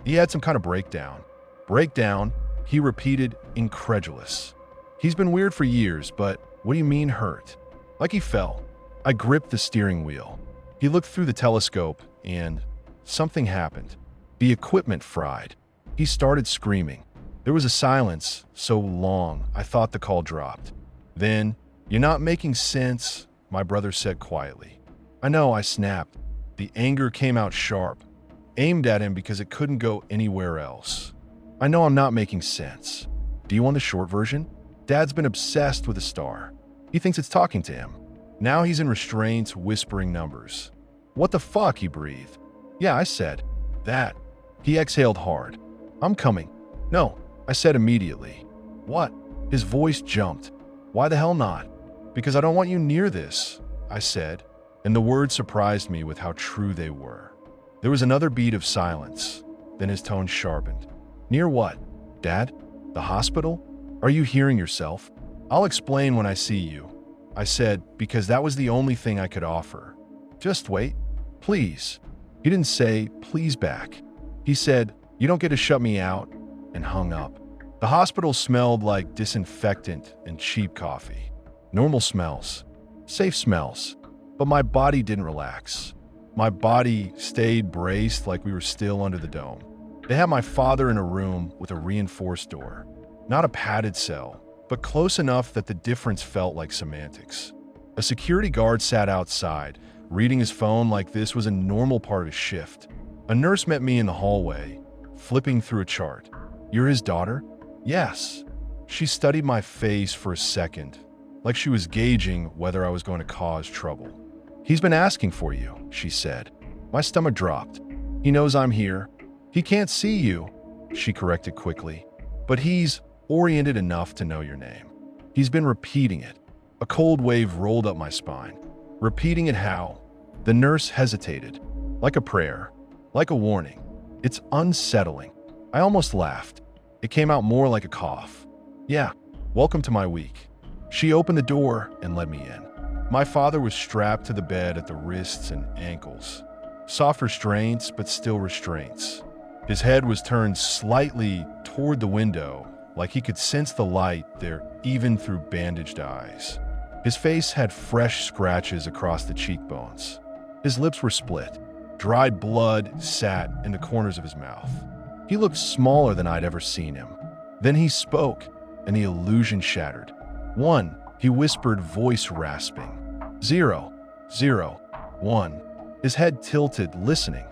He had some kind of breakdown. Breakdown, he repeated, incredulous. He's been weird for years, but what do you mean hurt? Like he fell. I gripped the steering wheel. He looked through the telescope and something happened. The equipment fried. He started screaming. There was a silence so long I thought the call dropped. Then, you're not making sense, my brother said quietly. I know, I snapped. The anger came out sharp, aimed at him because it couldn't go anywhere else. I know I'm not making sense. Do you want the short version? Dad's been obsessed with a star. He thinks it's talking to him. Now he's in restraints, whispering numbers. What the fuck, he breathed. Yeah, I said. That. He exhaled hard. I'm coming. No, I said immediately. What? His voice jumped. Why the hell not? Because I don't want you near this, I said, and the words surprised me with how true they were. There was another beat of silence, then his tone sharpened. Near what? Dad? The hospital? Are you hearing yourself? I'll explain when I see you, I said, because that was the only thing I could offer. Just wait. Please. He didn't say, please back. He said, you don't get to shut me out, and hung up. The hospital smelled like disinfectant and cheap coffee. Normal smells. Safe smells. But my body didn't relax. My body stayed braced like we were still under the dome. They had my father in a room with a reinforced door. Not a padded cell, but close enough that the difference felt like semantics. A security guard sat outside, reading his phone like this was a normal part of his shift. A nurse met me in the hallway, flipping through a chart. You're his daughter? Yes. She studied my face for a second, like she was gauging whether I was going to cause trouble. He's been asking for you, she said. My stomach dropped. He knows I'm here. He can't see you, she corrected quickly, but he's oriented enough to know your name. He's been repeating it. A cold wave rolled up my spine. Repeating it how? The nurse hesitated. Like a prayer. Like a warning. It's unsettling. I almost laughed. It came out more like a cough. Yeah, welcome to my week. She opened the door and let me in. My father was strapped to the bed at the wrists and ankles. Soft restraints, but still restraints. His head was turned slightly toward the window, like he could sense the light there even through bandaged eyes. His face had fresh scratches across the cheekbones. His lips were split. Dried blood sat in the corners of his mouth. He looked smaller than I'd ever seen him. Then he spoke, and the illusion shattered. 1, he whispered, voice rasping. 0, 0, 1. His head tilted, listening.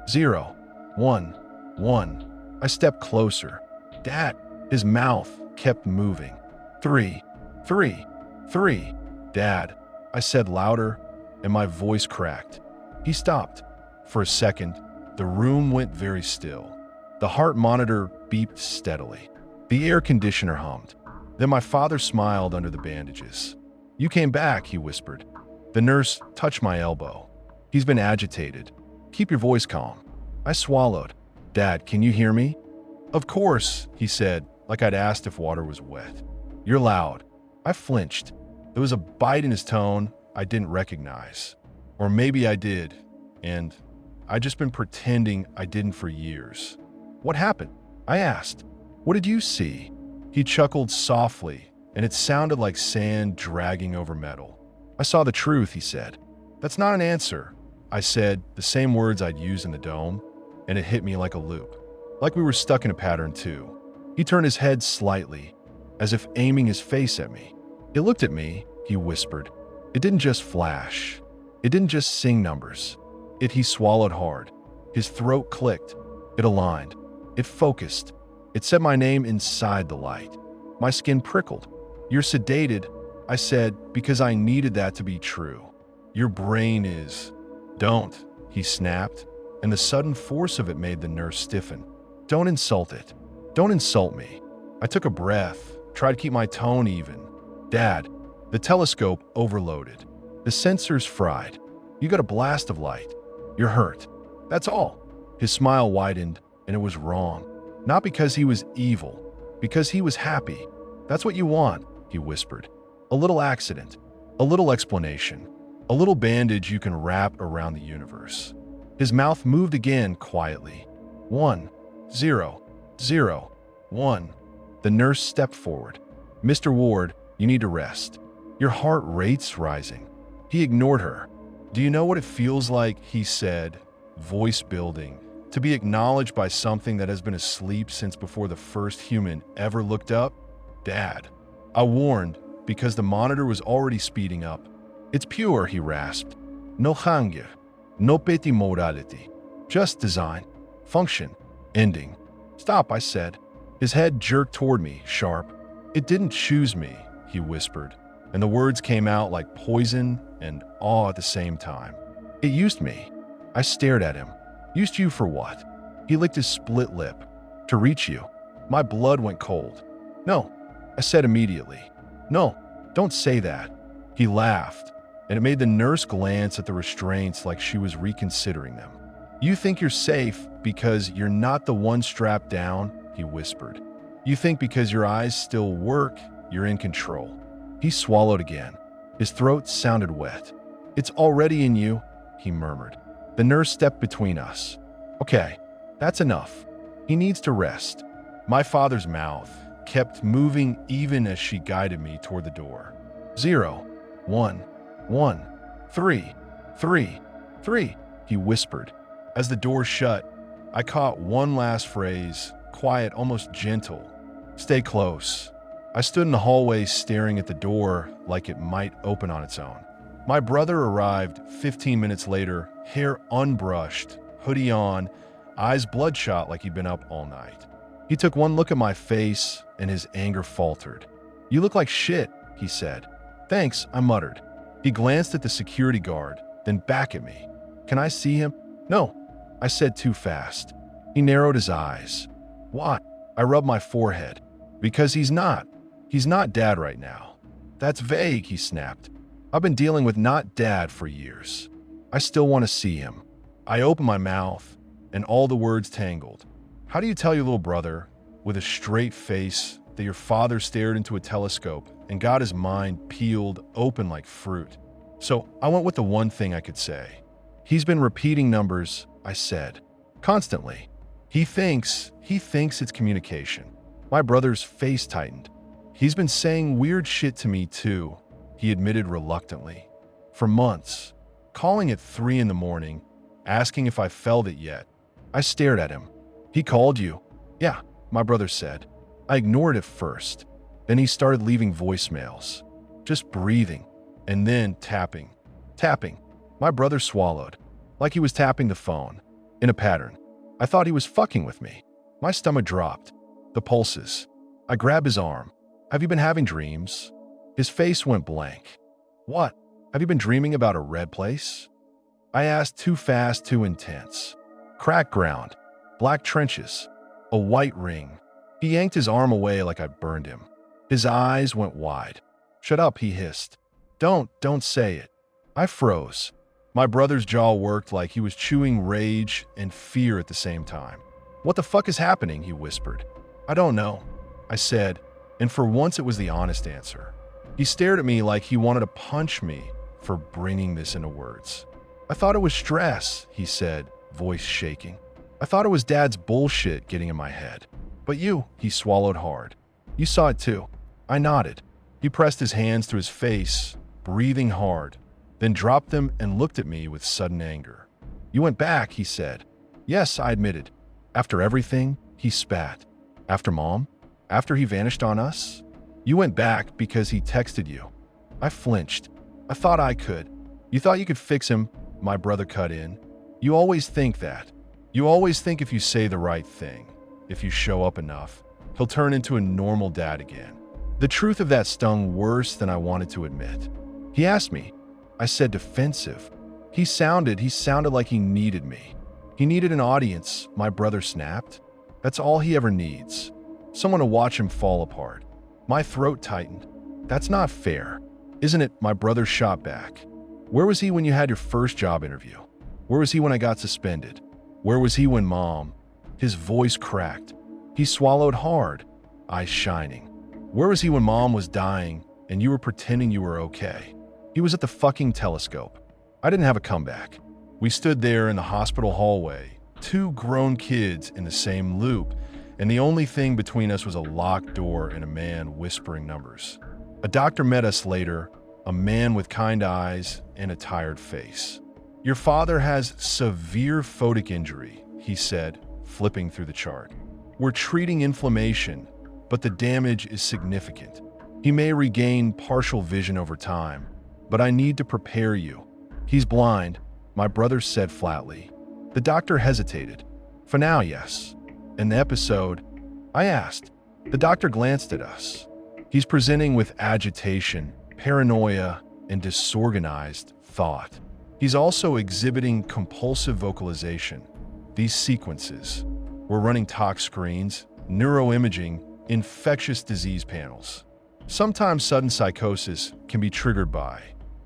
0, 1, 1. I stepped closer. Dad. His mouth kept moving. 3, 3, 3. Dad. I said louder, and my voice cracked. He stopped. For a second, the room went very still. The heart monitor beeped steadily. The air conditioner hummed. Then my father smiled under the bandages. You came back, he whispered. The nurse touched my elbow. He's been agitated. Keep your voice calm. I swallowed. Dad, can you hear me? Of course, he said, like I'd asked if water was wet. You're loud. I flinched. There was a bite in his tone I didn't recognize. Or maybe I did, and I'd just been pretending I didn't for years. What happened? I asked. What did you see? He chuckled softly, and it sounded like sand dragging over metal. I saw the truth, he said. That's not an answer. I said the same words I'd used in the dome, and it hit me like a loop. Like we were stuck in a pattern too. He turned his head slightly, as if aiming his face at me. It looked at me, he whispered. It didn't just flash. It didn't just sing numbers. He swallowed hard. His throat clicked. It aligned. It focused. It said my name inside the light. My skin prickled. You're sedated, I said, because I needed that to be true. Your brain is. Don't, he snapped, and the sudden force of it made the nurse stiffen. Don't insult it. Don't insult me. I took a breath, tried to keep my tone even. Dad, the telescope overloaded. The sensors fried. You got a blast of light. You're hurt. That's all. His smile widened, and it was wrong. Not because he was evil, because he was happy. That's what you want, he whispered. A little accident, a little explanation, a little bandage you can wrap around the universe. His mouth moved again quietly. 1, 0, 0, 1. The nurse stepped forward. Mr. Ward, you need to rest. Your heart rate's rising. He ignored her. Do you know what it feels like, he said, voice building, to be acknowledged by something that has been asleep since before the first human ever looked up? Dad. I warned, because the monitor was already speeding up. It's pure, he rasped. No hunger, no petty morality. Just design, function, ending. Stop, I said. His head jerked toward me, sharp. It didn't choose me, he whispered, and the words came out like poison and awe at the same time. It used me. I stared at him. Used you for what? He licked his split lip. To reach you. My blood went cold. No, I said immediately. No, don't say that. He laughed, and it made the nurse glance at the restraints like she was reconsidering them. You think you're safe because you're not the one strapped down, he whispered. You think because your eyes still work, you're in control. He swallowed again. His throat sounded wet. It's already in you, he murmured. The nurse stepped between us. Okay, that's enough. He needs to rest. My father's mouth kept moving even as she guided me toward the door. 0, 1, 1, 3, 3, 3, he whispered. As the door shut, I caught one last phrase, quiet, almost gentle. Stay close. I stood in the hallway staring at the door like it might open on its own. My brother arrived 15 minutes later, hair unbrushed, hoodie on, eyes bloodshot like he'd been up all night. He took one look at my face and his anger faltered. You look like shit, he said. Thanks, I muttered. He glanced at the security guard, then back at me. Can I see him? No, I said too fast. He narrowed his eyes. Why? I rubbed my forehead. Because he's not. He's not Dad right now. That's vague, he snapped. I've been dealing with not dad for years. I still want to see him. I opened my mouth, and all the words tangled. How do you tell your little brother, with a straight face, that your father stared into a telescope and got his mind peeled open like fruit? So I went with the one thing I could say. He's been repeating numbers, I said, constantly. He thinks it's communication. My brother's face tightened. He's been saying weird shit to me too, he admitted reluctantly. For months, calling at 3 in the morning, asking if I felt it yet. I stared at him. He called you? Yeah, my brother said. I ignored it first. Then he started leaving voicemails. Just breathing, and then tapping. Tapping. My brother swallowed, like he was tapping the phone, in a pattern. I thought he was fucking with me. My stomach dropped. The pulses. I grabbed his arm. Have you been having dreams? His face went blank. What? Have you been dreaming about a red place? I asked, too fast, too intense. Cracked ground. Black trenches. A white ring. He yanked his arm away like I burned him. His eyes went wide. Shut up, he hissed. Don't say it. I froze. My brother's jaw worked like he was chewing rage and fear at the same time. What the fuck is happening? He whispered. I don't know, I said, and for once it was the honest answer. He stared at me like he wanted to punch me for bringing this into words. I thought it was stress, he said, voice shaking. I thought it was Dad's bullshit getting in my head. But you, he swallowed hard. You saw it too. I nodded. He pressed his hands to his face, breathing hard, then dropped them and looked at me with sudden anger. You went back, he said. Yes, I admitted. After everything, he spat. After Mom? After he vanished on us? You went back because he texted you. I flinched. I thought I could. You thought you could fix him, my brother cut in. You always think that. You always think if you say the right thing, if you show up enough, he'll turn into a normal dad again. The truth of that stung worse than I wanted to admit. He asked me. I said defensive. He sounded like he needed me. He needed an audience, my brother snapped. That's all he ever needs. Someone to watch him fall apart. My throat tightened. That's not fair. Isn't it? My brother shot back. Where was he when you had your first job interview? Where was he when I got suspended? Where was he when Mom? His voice cracked. He swallowed hard, eyes shining. Where was he when Mom was dying and you were pretending you were okay? He was at the fucking telescope. I didn't have a comeback. We stood there in the hospital hallway, 2 grown kids in the same loop, and the only thing between us was a locked door and a man whispering numbers. A doctor met us later, a man with kind eyes and a tired face. Your father has severe photic injury, he said, flipping through the chart. We're treating inflammation, but the damage is significant. He may regain partial vision over time, but I need to prepare you. He's blind, my brother said flatly. The doctor hesitated. For now, yes. In the episode, I asked. The doctor glanced at us. He's presenting with agitation, paranoia, and disorganized thought. He's also exhibiting compulsive vocalization. These sequences. We're running tox screens, neuroimaging, infectious disease panels. Sometimes sudden psychosis can be triggered by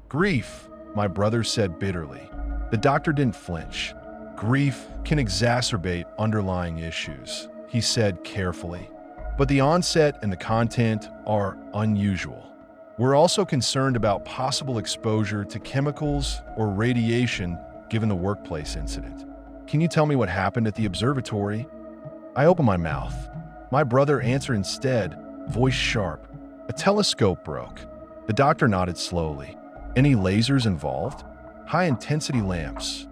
grief, my brother said bitterly. The doctor didn't flinch. Grief can exacerbate underlying issues, he said carefully. But the onset and the content are unusual. We're also concerned about possible exposure to chemicals or radiation given the workplace incident. Can you tell me what happened at the observatory? I opened my mouth. My brother answered instead, voice sharp. A telescope broke. The doctor nodded slowly. Any lasers involved? High-intensity lamps.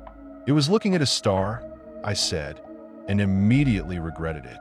It was looking at a star, I said, and immediately regretted it.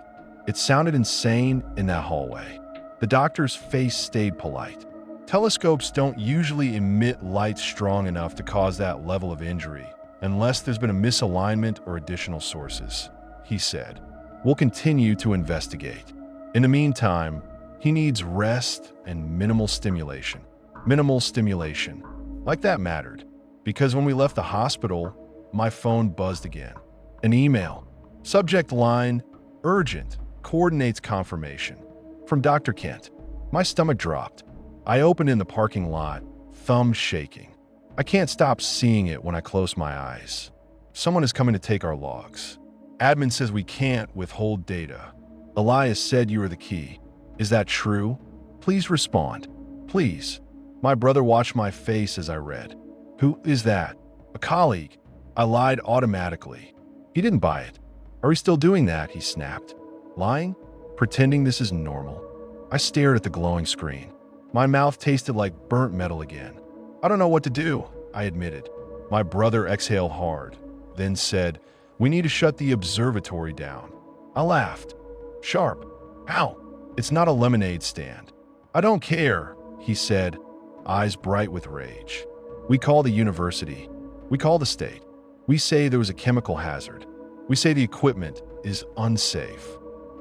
It sounded insane in that hallway. The doctor's face stayed polite. Telescopes don't usually emit light strong enough to cause that level of injury, unless there's been a misalignment or additional sources, he said. We'll continue to investigate. In the meantime, he needs rest and minimal stimulation. Minimal stimulation. Like that mattered, because when we left the hospital, my phone buzzed again. An email. Subject line, urgent, coordinates confirmation. From Dr. Kent. My stomach dropped. I opened in the parking lot, thumbs shaking. I can't stop seeing it when I close my eyes. Someone is coming to take our logs. Admin says we can't withhold data. Elias said you were the key. Is that true? Please respond. Please. My brother watched my face as I read. Who is that? A colleague. I lied automatically. He didn't buy it. Are we still doing that? He snapped. Lying? Pretending this is normal? I stared at the glowing screen. My mouth tasted like burnt metal again. I don't know what to do, I admitted. My brother exhaled hard, then said, we need to shut the observatory down. I laughed. Sharp. How? It's not a lemonade stand. I don't care, he said, eyes bright with rage. We call the university. We call the state. We say there was a chemical hazard. We say the equipment is unsafe.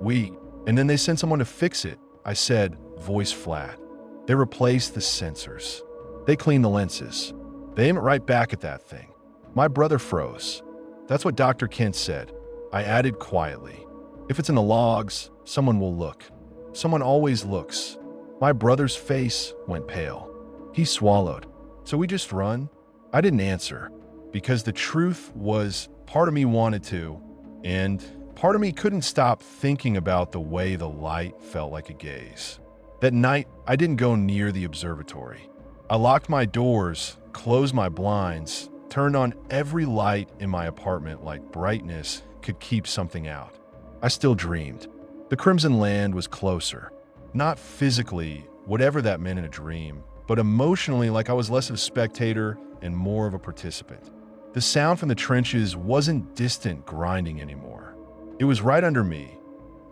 And then they send someone to fix it, I said, voice flat. They replace the sensors. They clean the lenses. They aim it right back at that thing. My brother froze. That's what Dr. Kent said. I added quietly. If it's in the logs, someone will look. Someone always looks. My brother's face went pale. He swallowed. So we just run? I didn't answer, because the truth was part of me wanted to, and part of me couldn't stop thinking about the way the light felt like a gaze. That night, I didn't go near the observatory. I locked my doors, closed my blinds, turned on every light in my apartment like brightness could keep something out. I still dreamed. The Crimson Land was closer. Not physically, whatever that meant in a dream, but emotionally like I was less of a spectator and more of a participant. The sound from the trenches wasn't distant grinding anymore. It was right under me,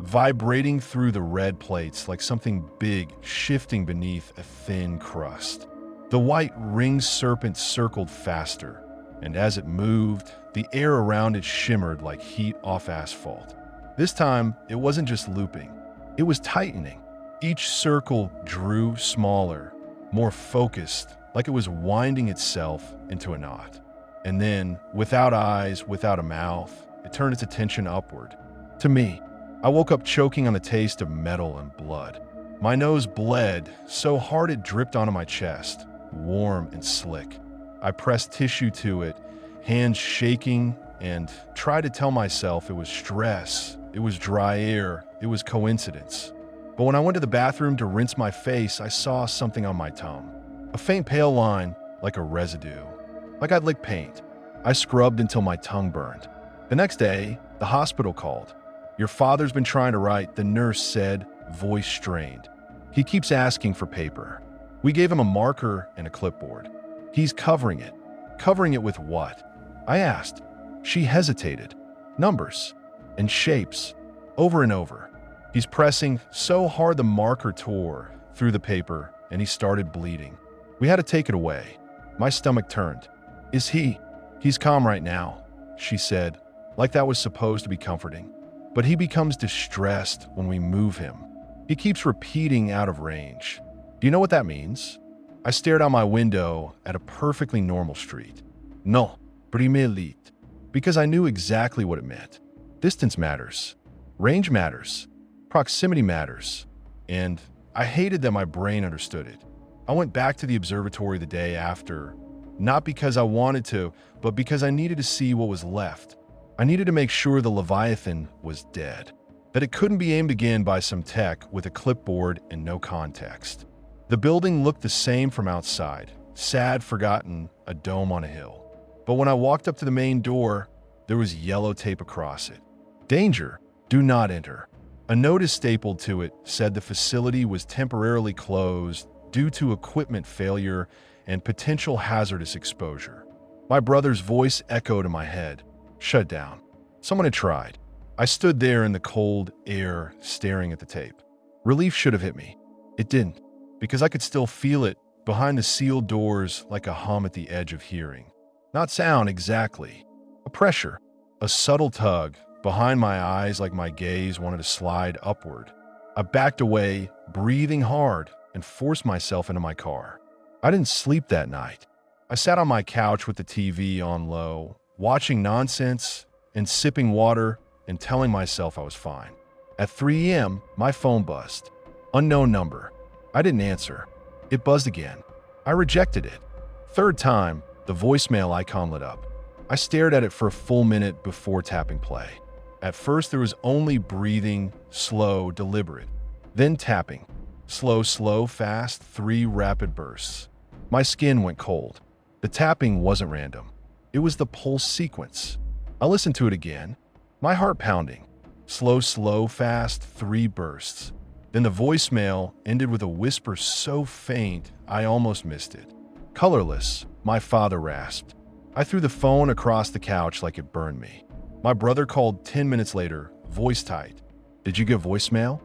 vibrating through the red plates like something big shifting beneath a thin crust. The white ringed serpent circled faster, and as it moved, the air around it shimmered like heat off asphalt. This time, it wasn't just looping. It was tightening. Each circle drew smaller, more focused, like it was winding itself into a knot. And then, without eyes, without a mouth, it turned its attention upward. To me, I woke up choking on the taste of metal and blood. My nose bled so hard it dripped onto my chest, warm and slick. I pressed tissue to it, hands shaking, and tried to tell myself it was stress, it was dry air, it was coincidence. But when I went to the bathroom to rinse my face, I saw something on my tongue. A faint pale line, like a residue, like I'd licked paint. I scrubbed until my tongue burned. The next day, the hospital called. Your father's been trying to write, the nurse said, voice strained. He keeps asking for paper. We gave him a marker and a clipboard. He's covering it. Covering it with what? I asked. She hesitated. Numbers and shapes, over and over. He's pressing so hard the marker tore through the paper and he started bleeding. We had to take it away. My stomach turned. Is he? He's calm right now, she said, like that was supposed to be comforting. But he becomes distressed when we move him. He keeps repeating out of range. Do you know what that means? I stared out my window at a perfectly normal street. No, primelit, because I knew exactly what it meant. Distance matters. Range matters. Proximity matters. And I hated that my brain understood it. I went back to the observatory the day after, not because I wanted to, but because I needed to see what was left. I needed to make sure the Leviathan was dead, that it couldn't be aimed again by some tech with a clipboard and no context. The building looked the same from outside, sad, forgotten, a dome on a hill. But when I walked up to the main door, there was yellow tape across it. Danger, do not enter. A notice stapled to it said the facility was temporarily closed due to equipment failure and potential hazardous exposure. My brother's voice echoed in my head. Shut down. Someone had tried. I stood there in the cold air, staring at the tape. Relief should have hit me. It didn't, because I could still feel it behind the sealed doors like a hum at the edge of hearing. Not sound exactly. A pressure, a subtle tug behind my eyes like my gaze wanted to slide upward. I backed away, breathing hard, and forced myself into my car. I didn't sleep that night. I sat on my couch with the TV on low, watching nonsense and sipping water and telling myself I was fine. At 3 a.m., my phone buzzed. Unknown number. I didn't answer. It buzzed again. I rejected it. Third time, the voicemail icon lit up. I stared at it for a full minute before tapping play. At first, there was only breathing, slow, deliberate. Then tapping. Slow, slow, fast, 3 rapid bursts. My skin went cold. The tapping wasn't random. It was the pulse sequence. I listened to it again. My heart pounding. Slow, slow, fast, 3 bursts. Then the voicemail ended with a whisper so faint, I almost missed it. Colorless, my father rasped. I threw the phone across the couch like it burned me. My brother called 10 minutes later, voice tight. "Did you get voicemail?"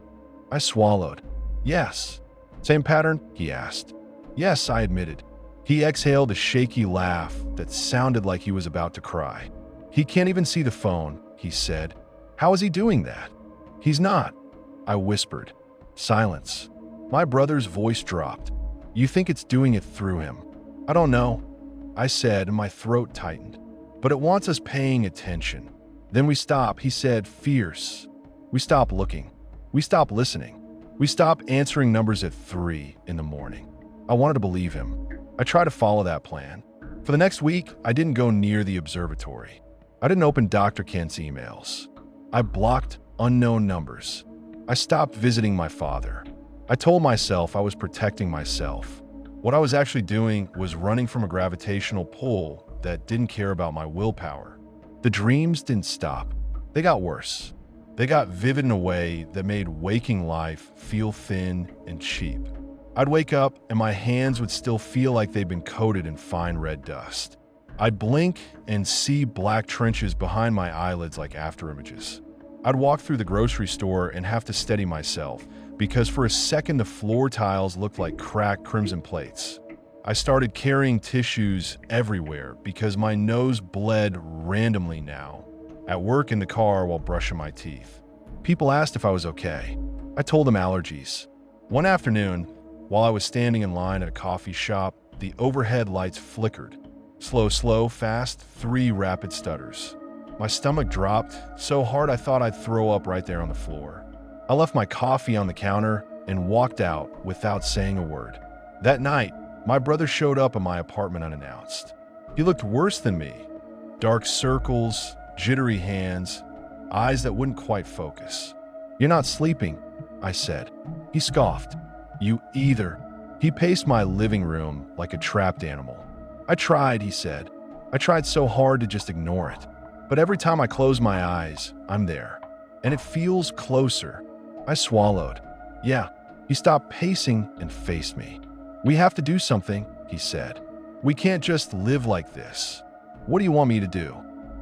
I swallowed. "Yes." "Same pattern?" he asked. "Yes," I admitted. He exhaled a shaky laugh that sounded like he was about to cry. "He can't even see the phone," he said. "How is he doing that?" "He's not," I whispered. Silence. My brother's voice dropped. "You think it's doing it through him?" "I don't know," I said, and my throat tightened. "But it wants us paying attention." Then we stop, he said, fierce. We stop looking. We stop listening. We stop answering numbers at 3 in the morning. I wanted to believe him. I tried to follow that plan. For the next week, I didn't go near the observatory. I didn't open Dr. Kent's emails. I blocked unknown numbers. I stopped visiting my father. I told myself I was protecting myself. What I was actually doing was running from a gravitational pull that didn't care about my willpower. The dreams didn't stop. They got worse. They got vivid in a way that made waking life feel thin and cheap. I'd wake up and my hands would still feel like they'd been coated in fine red dust. I'd blink and see black trenches behind my eyelids like afterimages. I'd walk through the grocery store and have to steady myself because for a second the floor tiles looked like cracked crimson plates. I started carrying tissues everywhere because my nose bled randomly now. At work, in the car, while brushing my teeth. People asked if I was okay. I told them allergies. One afternoon, while I was standing in line at a coffee shop, the overhead lights flickered. Slow, slow, fast, 3 rapid stutters. My stomach dropped so hard I thought I'd throw up right there on the floor. I left my coffee on the counter and walked out without saying a word. That night, my brother showed up in my apartment unannounced. He looked worse than me. Dark circles, jittery hands, eyes that wouldn't quite focus. "You're not sleeping," I said. He scoffed. "You either." He paced my living room like a trapped animal. "I tried," he said. "I tried so hard to just ignore it. But every time I close my eyes, I'm there. And it feels closer." I swallowed. "Yeah." He stopped pacing and faced me. "We have to do something," he said. "We can't just live like this. What do you want me to do?"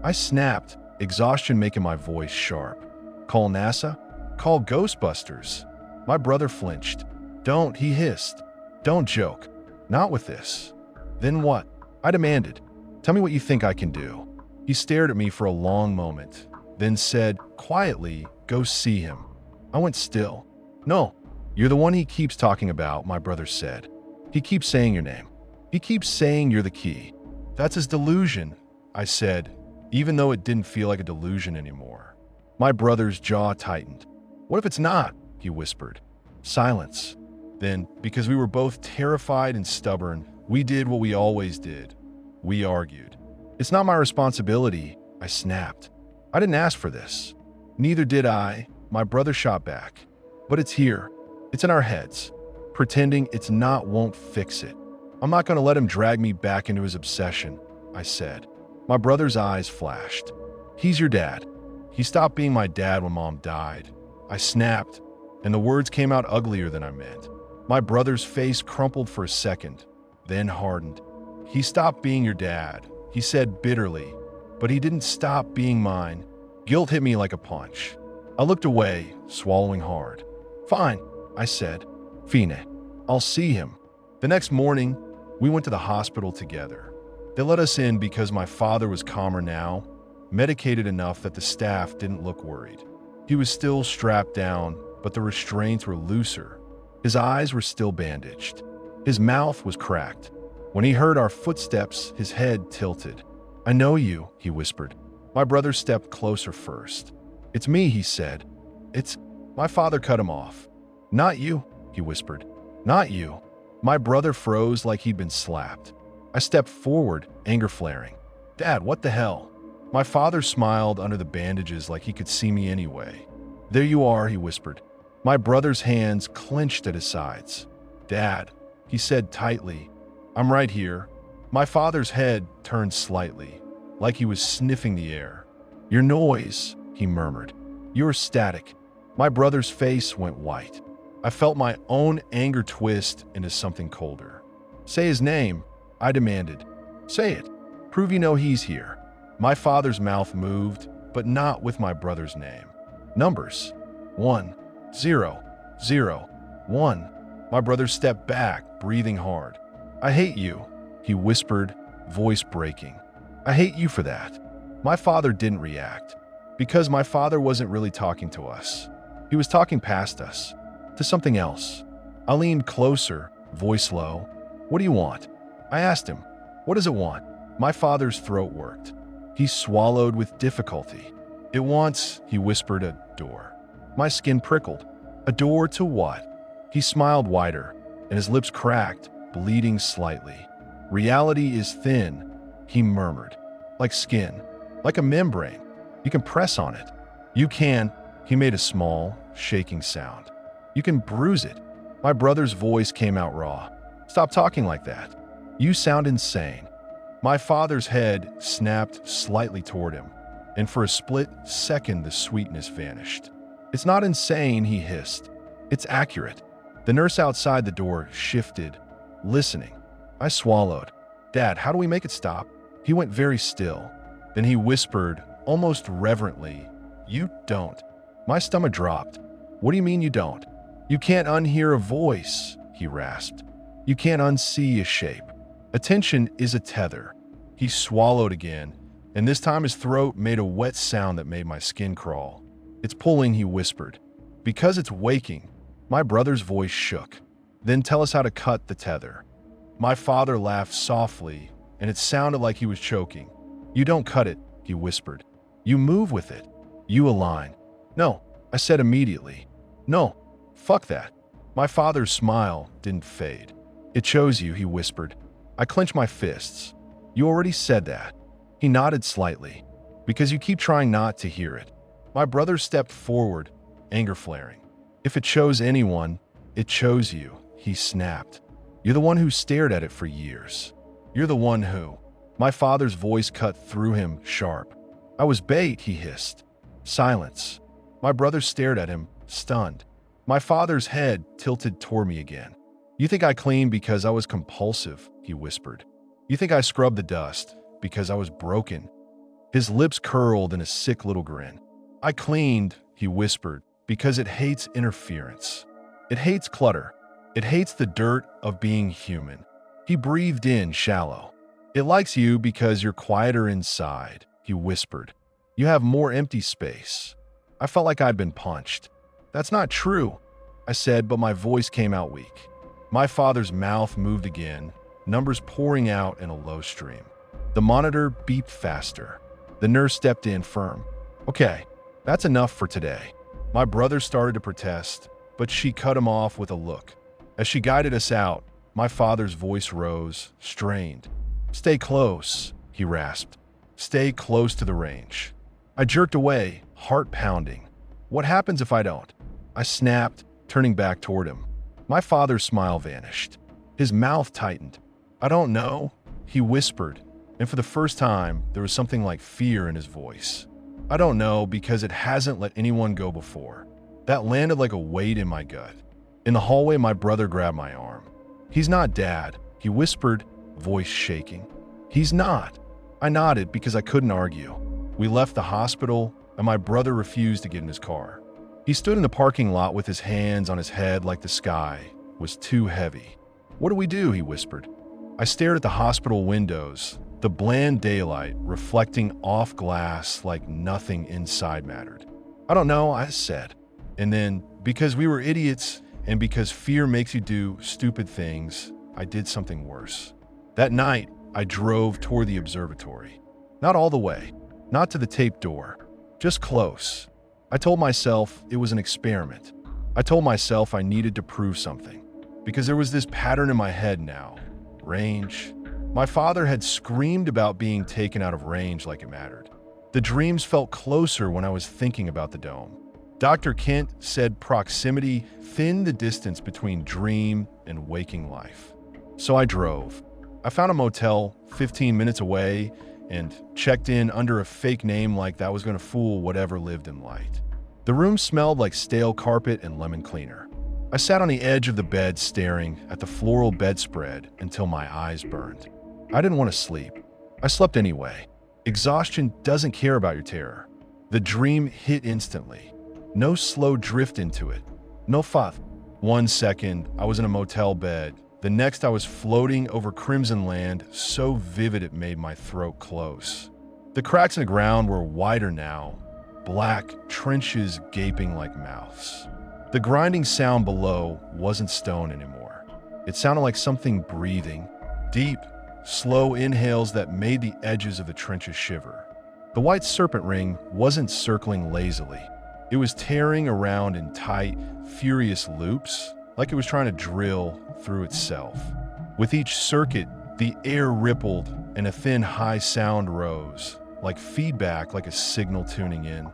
I snapped, exhaustion making my voice sharp. "Call NASA? Call Ghostbusters?" My brother flinched. "Don't," he hissed. "Don't joke. Not with this." "Then what?" I demanded. "Tell me what you think I can do." He stared at me for a long moment, then said quietly, "Go see him." I went still. "No, you're the one he keeps talking about," my brother said. "He keeps saying your name. He keeps saying you're the key." "That's his delusion," I said, even though it didn't feel like a delusion anymore. My brother's jaw tightened. "What if it's not?" he whispered. Silence. Then, because we were both terrified and stubborn, we did what we always did. We argued. "It's not my responsibility," I snapped. "I didn't ask for this." "Neither did I," my brother shot back. "But it's here. It's in our heads. Pretending it's not won't fix it. I'm not going to let him drag me back into his obsession," I said. My brother's eyes flashed. "He's your dad. He stopped being my dad when Mom died." I snapped, and the words came out uglier than I meant. My brother's face crumpled for a second, then hardened. "He stopped being your dad," he said bitterly, "but he didn't stop being mine." Guilt hit me like a punch. I looked away, swallowing hard. "Fine," I said. "Fine. I'll see him." The next morning, we went to the hospital together. They let us in because my father was calmer now, medicated enough that the staff didn't look worried. He was still strapped down, but the restraints were looser. His eyes were still bandaged. His mouth was cracked. When he heard our footsteps, his head tilted. "I know you," he whispered. My brother stepped closer first. "It's me," he said. "It's..." My father cut him off. "Not you," he whispered. "Not you." My brother froze like he'd been slapped. I stepped forward, anger flaring. "Dad, what the hell?" My father smiled under the bandages like he could see me anyway. "There you are," he whispered. My brother's hands clenched at his sides. "Dad," he said tightly, "I'm right here." My father's head turned slightly, like he was sniffing the air. "Your noise," he murmured. "You're static." My brother's face went white. I felt my own anger twist into something colder. "Say his name," I demanded. "Say it. Prove you know he's here." My father's mouth moved, but not with my brother's name. "Numbers. 1, 0, 0, 1. My brother stepped back, breathing hard. "I hate you," he whispered, voice breaking. "I hate you for that." My father didn't react, because my father wasn't really talking to us. He was talking past us, to something else. I leaned closer, voice low. "What do you want?" I asked him. "What does it want?" My father's throat worked. He swallowed with difficulty. "It wants," he whispered, "a door." My skin prickled. "A door to what?" He smiled wider, and his lips cracked, bleeding slightly. "Reality is thin," he murmured. "Like skin, like a membrane. You can press on it. You can," he made a small, shaking sound. "You can bruise it." My brother's voice came out raw. "Stop talking like that. You sound insane." My father's head snapped slightly toward him, and for a split second the sweetness vanished. "It's not insane," he hissed. "It's accurate." The nurse outside the door shifted, listening. I swallowed. "Dad, how do we make it stop?" He went very still. Then he whispered, almost reverently, "You don't." My stomach dropped. "What do you mean you don't?" "You can't unhear a voice," he rasped. "You can't unsee a shape. Attention is a tether." He swallowed again, and this time his throat made a wet sound that made my skin crawl. "It's pulling," he whispered. "Because it's waking." My brother's voice shook. "Then tell us how to cut the tether." My father laughed softly, and it sounded like he was choking. "You don't cut it," he whispered. "You move with it. You align." "No," I said immediately. "No, fuck that." My father's smile didn't fade. "It shows you," he whispered. I clenched my fists. "You already said that." He nodded slightly. "Because you keep trying not to hear it." My brother stepped forward, anger flaring. "If it chose anyone, it chose you," he snapped. "You're the one who stared at it for years. You're the one who—" My father's voice cut through him, sharp. "I was bait," he hissed. Silence. My brother stared at him, stunned. My father's head tilted toward me again. "You think I cleaned because I was compulsive," he whispered. "You think I scrubbed the dust because I was broken." His lips curled in a sick little grin. "I cleaned," he whispered, "because it hates interference. It hates clutter. It hates the dirt of being human." He breathed in shallow. "It likes you because you're quieter inside," he whispered. "You have more empty space." I felt like I'd been punched. "That's not true," I said, but my voice came out weak. My father's mouth moved again, numbers pouring out in a low stream. The monitor beeped faster. The nurse stepped in firm. "Okay, that's enough for today." My brother started to protest, but she cut him off with a look. As she guided us out, my father's voice rose, strained. "Stay close," he rasped. "Stay close to the range." I jerked away, heart pounding. "What happens if I don't?" I snapped, turning back toward him. My father's smile vanished. His mouth tightened. "I don't know," he whispered, and for the first time, there was something like fear in his voice. "I don't know because it hasn't let anyone go before." That landed like a weight in my gut. In the hallway, my brother grabbed my arm. "He's not Dad," he whispered, voice shaking. "He's not." I nodded because I couldn't argue. We left the hospital, and my brother refused to get in his car. He stood in the parking lot with his hands on his head like the sky was too heavy. "What do we do?" he whispered. I stared at the hospital windows, the bland daylight reflecting off glass like nothing inside mattered. "I don't know," I said. And then, because we were idiots and because fear makes you do stupid things, I did something worse. That night, I drove toward the observatory. Not all the way, not to the taped door, just close. I told myself it was an experiment. I told myself I needed to prove something. because there was this pattern in my head now. Range. My father had screamed about being taken out of range like it mattered. The dreams felt closer when I was thinking about the dome. Dr. Kent said proximity thinned the distance between dream and waking life. So I drove. I found a motel 15 minutes away and checked in under a fake name like that was going to fool whatever lived in light. The room smelled like stale carpet and lemon cleaner. I sat on the edge of the bed staring at the floral bedspread until my eyes burned. I didn't want to sleep. I slept anyway. Exhaustion doesn't care about your terror. The dream hit instantly. No slow drift into it. No fath. 1 second, I was in a motel bed. The next, I was floating over crimson land, so vivid it made my throat close. The cracks in the ground were wider now, black trenches gaping like mouths. The grinding sound below wasn't stone anymore. It sounded like something breathing, deep, slow inhales that made the edges of the trenches shiver. The white serpent ring wasn't circling lazily. It was tearing around in tight, furious loops, like it was trying to drill through itself. With each circuit, the air rippled and a thin, high sound rose, like feedback, like a signal tuning in.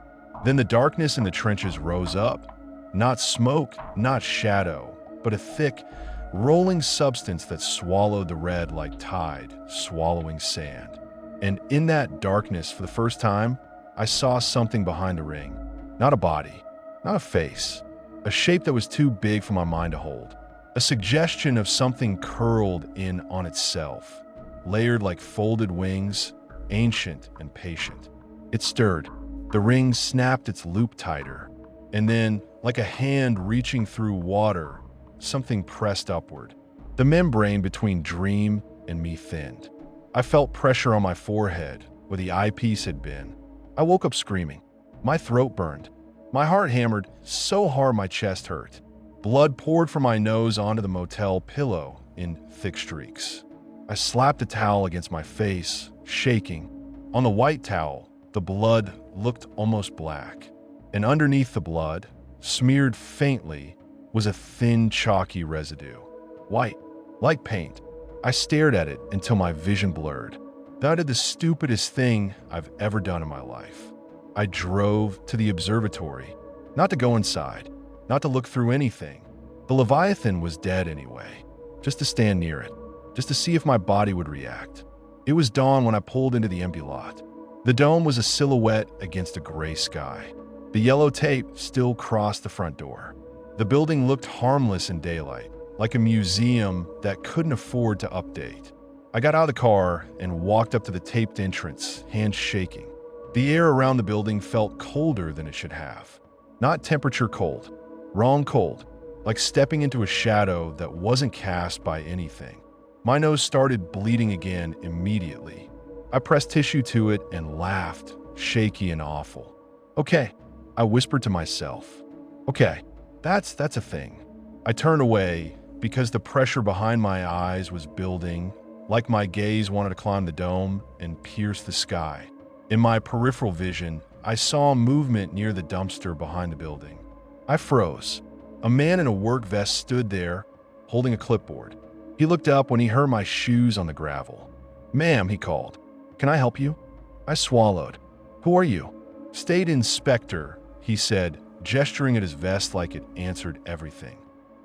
Then the darkness in the trenches rose up. Not smoke, not shadow, but a thick, rolling substance that swallowed the red like tide swallowing sand. And in that darkness, for the first time, I saw something behind the ring. Not a body, not a face, a shape that was too big for my mind to hold. A suggestion of something curled in on itself, layered like folded wings, ancient and patient. It stirred. The ring snapped its loop tighter, and then, like a hand reaching through water, something pressed upward. The membrane between dream and me thinned. I felt pressure on my forehead, where the eyepiece had been. I woke up screaming. My throat burned. My heart hammered so hard my chest hurt. Blood poured from my nose onto the motel pillow in thick streaks. I slapped a towel against my face, shaking. On the white towel, the blood looked almost black. And underneath the blood, smeared faintly, was a thin, chalky residue. White, like paint. I stared at it until my vision blurred. Then I did the stupidest thing I've ever done in my life. I drove to the observatory, not to go inside, not to look through anything. The Leviathan was dead anyway, just to stand near it, just to see if my body would react. It was dawn when I pulled into the empty lot. The dome was a silhouette against a gray sky. The yellow tape still crossed the front door. The building looked harmless in daylight, like a museum that couldn't afford to update. I got out of the car and walked up to the taped entrance, hands shaking. The air around the building felt colder than it should have. Not temperature cold, wrong cold, like stepping into a shadow that wasn't cast by anything. My nose started bleeding again immediately. I pressed tissue to it and laughed, shaky and awful. Okay, I whispered to myself. Okay, that's a thing. I turned away because the pressure behind my eyes was building, like my gaze wanted to climb the dome and pierce the sky. In my peripheral vision, I saw movement near the dumpster behind the building. I froze. A man in a work vest stood there, holding a clipboard. He looked up when he heard my shoes on the gravel. "Ma'am," he called. "Can I help you?" I swallowed. "Who are you?" "State Inspector," he said, gesturing at his vest like it answered everything.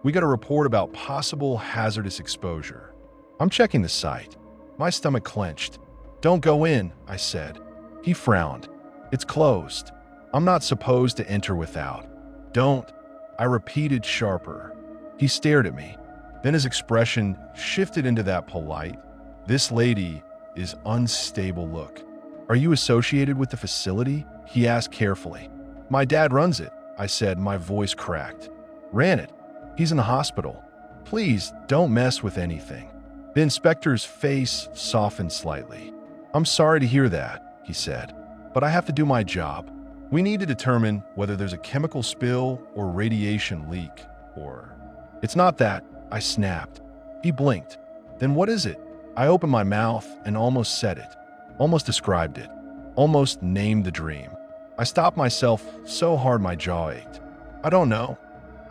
"We got a report about possible hazardous exposure." "I'm checking the site." My stomach clenched. "Don't go in," I said. He frowned. "It's closed. I'm not supposed to enter without." "Don't," I repeated sharper. He stared at me. Then his expression shifted into that polite, "This lady is unstable" look. "Are you associated with the facility?" he asked carefully. "My dad runs it," I said, my voice cracked. "Ran it. He's in the hospital. Please don't mess with anything." The inspector's face softened slightly. "I'm sorry to hear that," he said, "but I have to do my job. We need to determine whether there's a chemical spill or radiation leak, or..." "It's not that," I snapped. He blinked. "Then what is it?" I opened my mouth and almost said it, almost described it, almost named the dream. I stopped myself so hard my jaw ached. "I don't know,"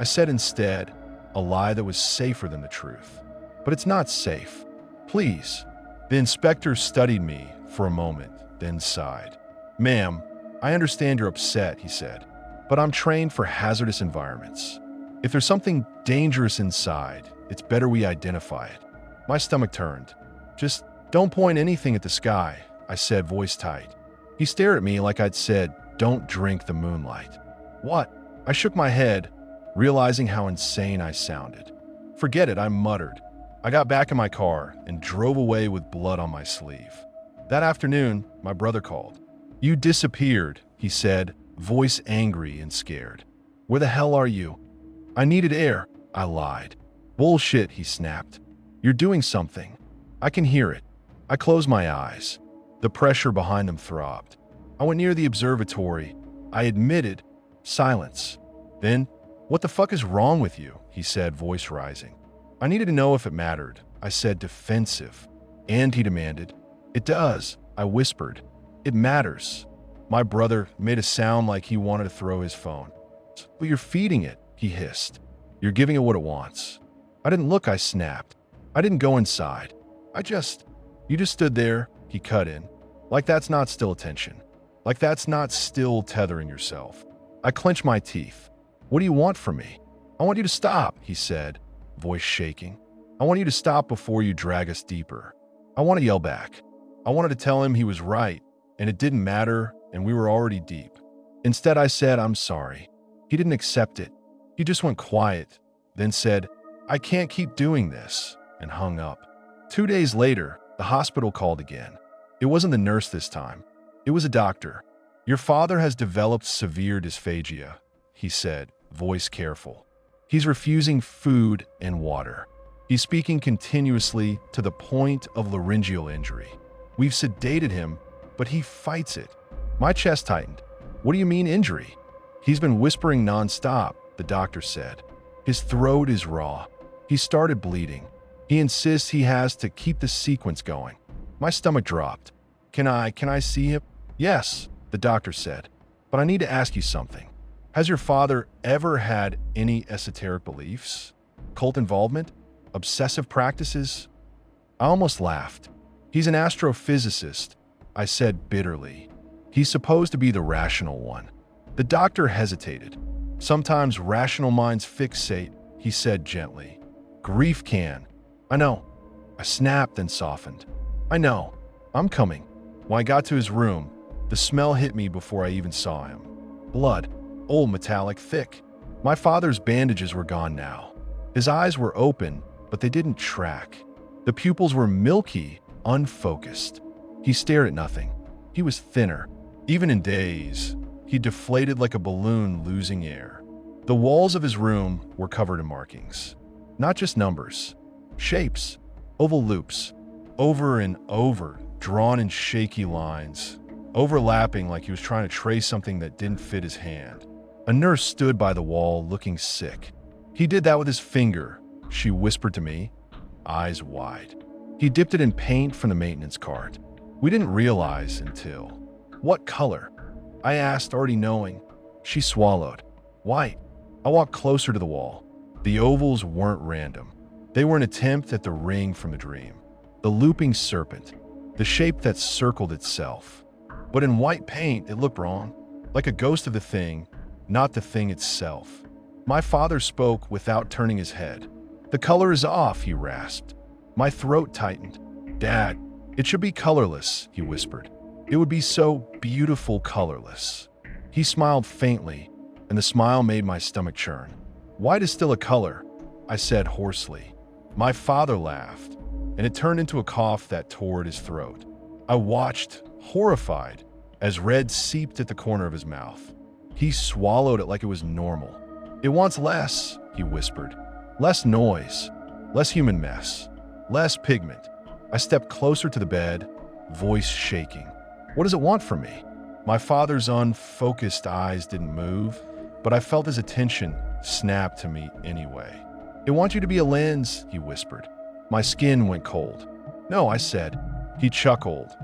I said instead, a lie that was safer than the truth. But it's not safe. Please. The inspector studied me for a moment, then sighed. Ma'am, I understand you're upset, he said, but I'm trained for hazardous environments. If there's something dangerous inside, it's better we identify it. My stomach turned. Just don't point anything at the sky, I said, voice tight. He stared at me like I'd said, don't drink the moonlight. What? I shook my head, realizing how insane I sounded. Forget it, I muttered. I got back in my car and drove away with blood on my sleeve. That afternoon, my brother called. You disappeared, he said, voice angry and scared. Where the hell are you? I needed air, I lied. Bullshit, he snapped. You're doing something. I can hear it. I closed my eyes. The pressure behind them throbbed. I went near the observatory. I admitted, silence. Then, what the fuck is wrong with you? He said, voice rising. I needed to know if it mattered. I said, defensive. And he demanded. It does, I whispered. It matters. My brother made a sound like he wanted to throw his phone. But you're feeding it, he hissed. You're giving it what it wants. I didn't look, I snapped. I didn't go inside. You just stood there, he cut in. Like that's not still attention. Like that's not still tethering yourself. I clenched my teeth. What do you want from me? I want you to stop, he said, voice shaking. I want you to stop before you drag us deeper. I want to yell back. I wanted to tell him he was right, and it didn't matter, and we were already deep. Instead, I said, I'm sorry. He didn't accept it. He just went quiet, then said, I can't keep doing this, and hung up. 2 days later, the hospital called again. It wasn't the nurse this time. It was a doctor. Your father has developed severe dysphagia, he said, voice careful. He's refusing food and water. He's speaking continuously to the point of laryngeal injury. We've sedated him, but he fights it. My chest tightened. What do you mean injury? He's been whispering nonstop, the doctor said. His throat is raw. He started bleeding. He insists he has to keep the sequence going. My stomach dropped. Can I see him? Yes, the doctor said. But I need to ask you something. Has your father ever had any esoteric beliefs? Cult involvement? Obsessive practices? I almost laughed. He's an astrophysicist, I said bitterly. He's supposed to be the rational one. The doctor hesitated. Sometimes rational minds fixate, he said gently. Grief can. I know. I snapped and softened. I know. I'm coming. When I got to his room, the smell hit me before I even saw him. Blood. Old, metallic, thick. My father's bandages were gone now. His eyes were open, but they didn't track. The pupils were milky, unfocused. He stared at nothing. He was thinner. Even in daze, he deflated like a balloon losing air. The walls of his room were covered in markings. Not just numbers. Shapes. Oval loops. Over and over, drawn in shaky lines. Overlapping like he was trying to trace something that didn't fit his hand. A nurse stood by the wall looking sick. He did that with his finger, she whispered to me, eyes wide. He dipped it in paint from the maintenance cart. We didn't realize until... What color? I asked, already knowing. She swallowed. White. I walked closer to the wall. The ovals weren't random. They were an attempt at the ring from the dream. The looping serpent. The shape that circled itself. But in white paint, it looked wrong. Like a ghost of the thing, not the thing itself. My father spoke without turning his head. The color is off, he rasped. My throat tightened. Dad, it should be colorless, he whispered. It would be so beautiful colorless. He smiled faintly, and the smile made my stomach churn. White is still a color, I said hoarsely. My father laughed, and it turned into a cough that tore at his throat. I watched, horrified, as red seeped at the corner of his mouth. He swallowed it like it was normal. It wants less, he whispered. Less noise, less human mess, less pigment. I stepped closer to the bed, voice shaking. What does it want from me? My father's unfocused eyes didn't move, but I felt his attention snap to me anyway. It wants you to be a lens, he whispered. My skin went cold. No, I said. He chuckled,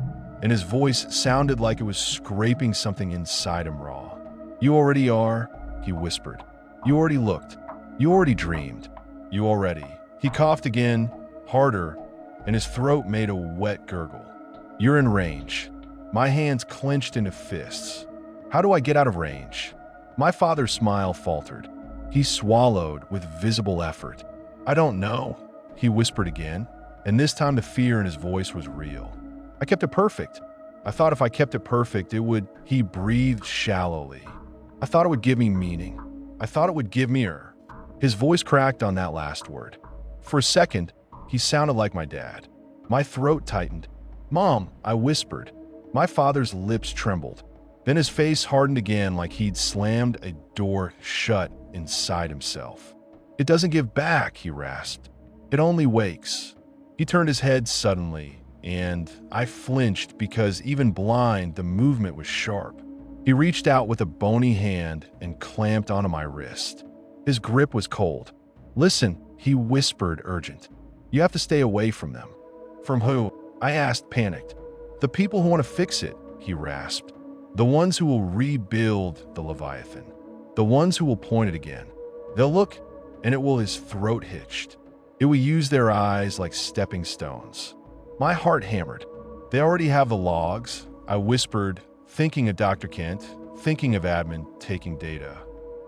and his voice sounded like it was scraping something inside him raw. You already are, he whispered. You already looked. You already dreamed. You already. He coughed again, harder, and his throat made a wet gurgle. You're in range. My hands clenched into fists. How do I get out of range? My father's smile faltered. He swallowed with visible effort. I don't know, he whispered again, and this time the fear in his voice was real. I kept it perfect. I thought if I kept it perfect, it would. He breathed shallowly. I thought it would give me meaning. I thought it would give me her. His voice cracked on that last word. For a second, he sounded like my dad. My throat tightened. Mom, I whispered. My father's lips trembled. Then his face hardened again like he'd slammed a door shut inside himself. It doesn't give back, he rasped. It only wakes. He turned his head suddenly, and I flinched because even blind, the movement was sharp. He reached out with a bony hand and clamped onto my wrist. His grip was cold. Listen, he whispered, urgent. You have to stay away from them. From who? I asked, panicked. The people who want to fix it, he rasped. The ones who will rebuild the Leviathan. The ones who will point it again. They'll look, and it will. His throat hitched. It will use their eyes like stepping stones. My heart hammered. They already have the logs, I whispered, thinking of Dr. Kent, thinking of admin taking data.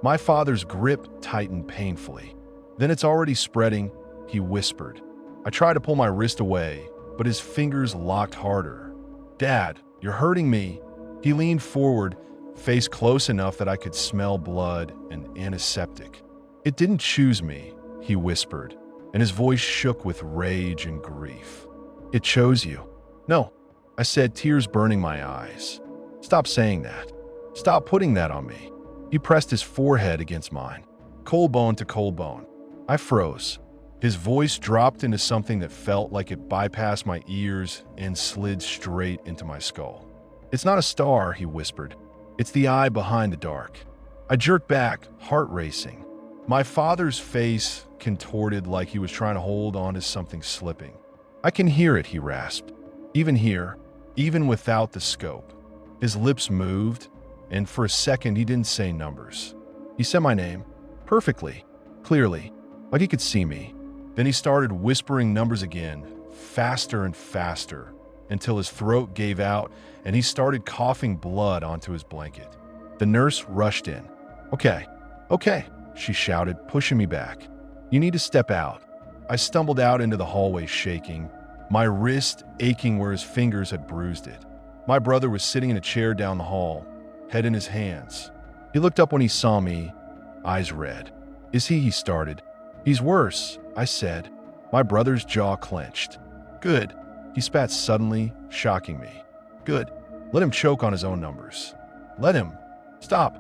My father's grip tightened painfully. Then it's already spreading, he whispered. I tried to pull my wrist away, but his fingers locked harder. Dad, you're hurting me. He leaned forward, face close enough that I could smell blood and antiseptic. It didn't choose me, he whispered, and his voice shook with rage and grief. It chose you. No, I said, tears burning my eyes. Stop saying that. Stop putting that on me. He pressed his forehead against mine, cold bone to cold bone. I froze. His voice dropped into something that felt like it bypassed my ears and slid straight into my skull. It's not a star, he whispered. It's the eye behind the dark. I jerked back, heart racing. My father's face contorted like he was trying to hold on to something slipping. I can hear it, he rasped. Even here, even without the scope. His lips moved, and for a second he didn't say numbers. He said my name, perfectly, clearly, like he could see me. Then he started whispering numbers again, faster and faster, until his throat gave out and he started coughing blood onto his blanket. The nurse rushed in. Okay, she shouted, pushing me back. You need to step out. I stumbled out into the hallway shaking, my wrist aching where his fingers had bruised it. My brother was sitting in a chair down the hall, head in his hands. He looked up when he saw me, eyes red. Is he started. He's worse, I said. My brother's jaw clenched. Good. He spat suddenly, shocking me. Good. Let him choke on his own numbers. Let him. Stop.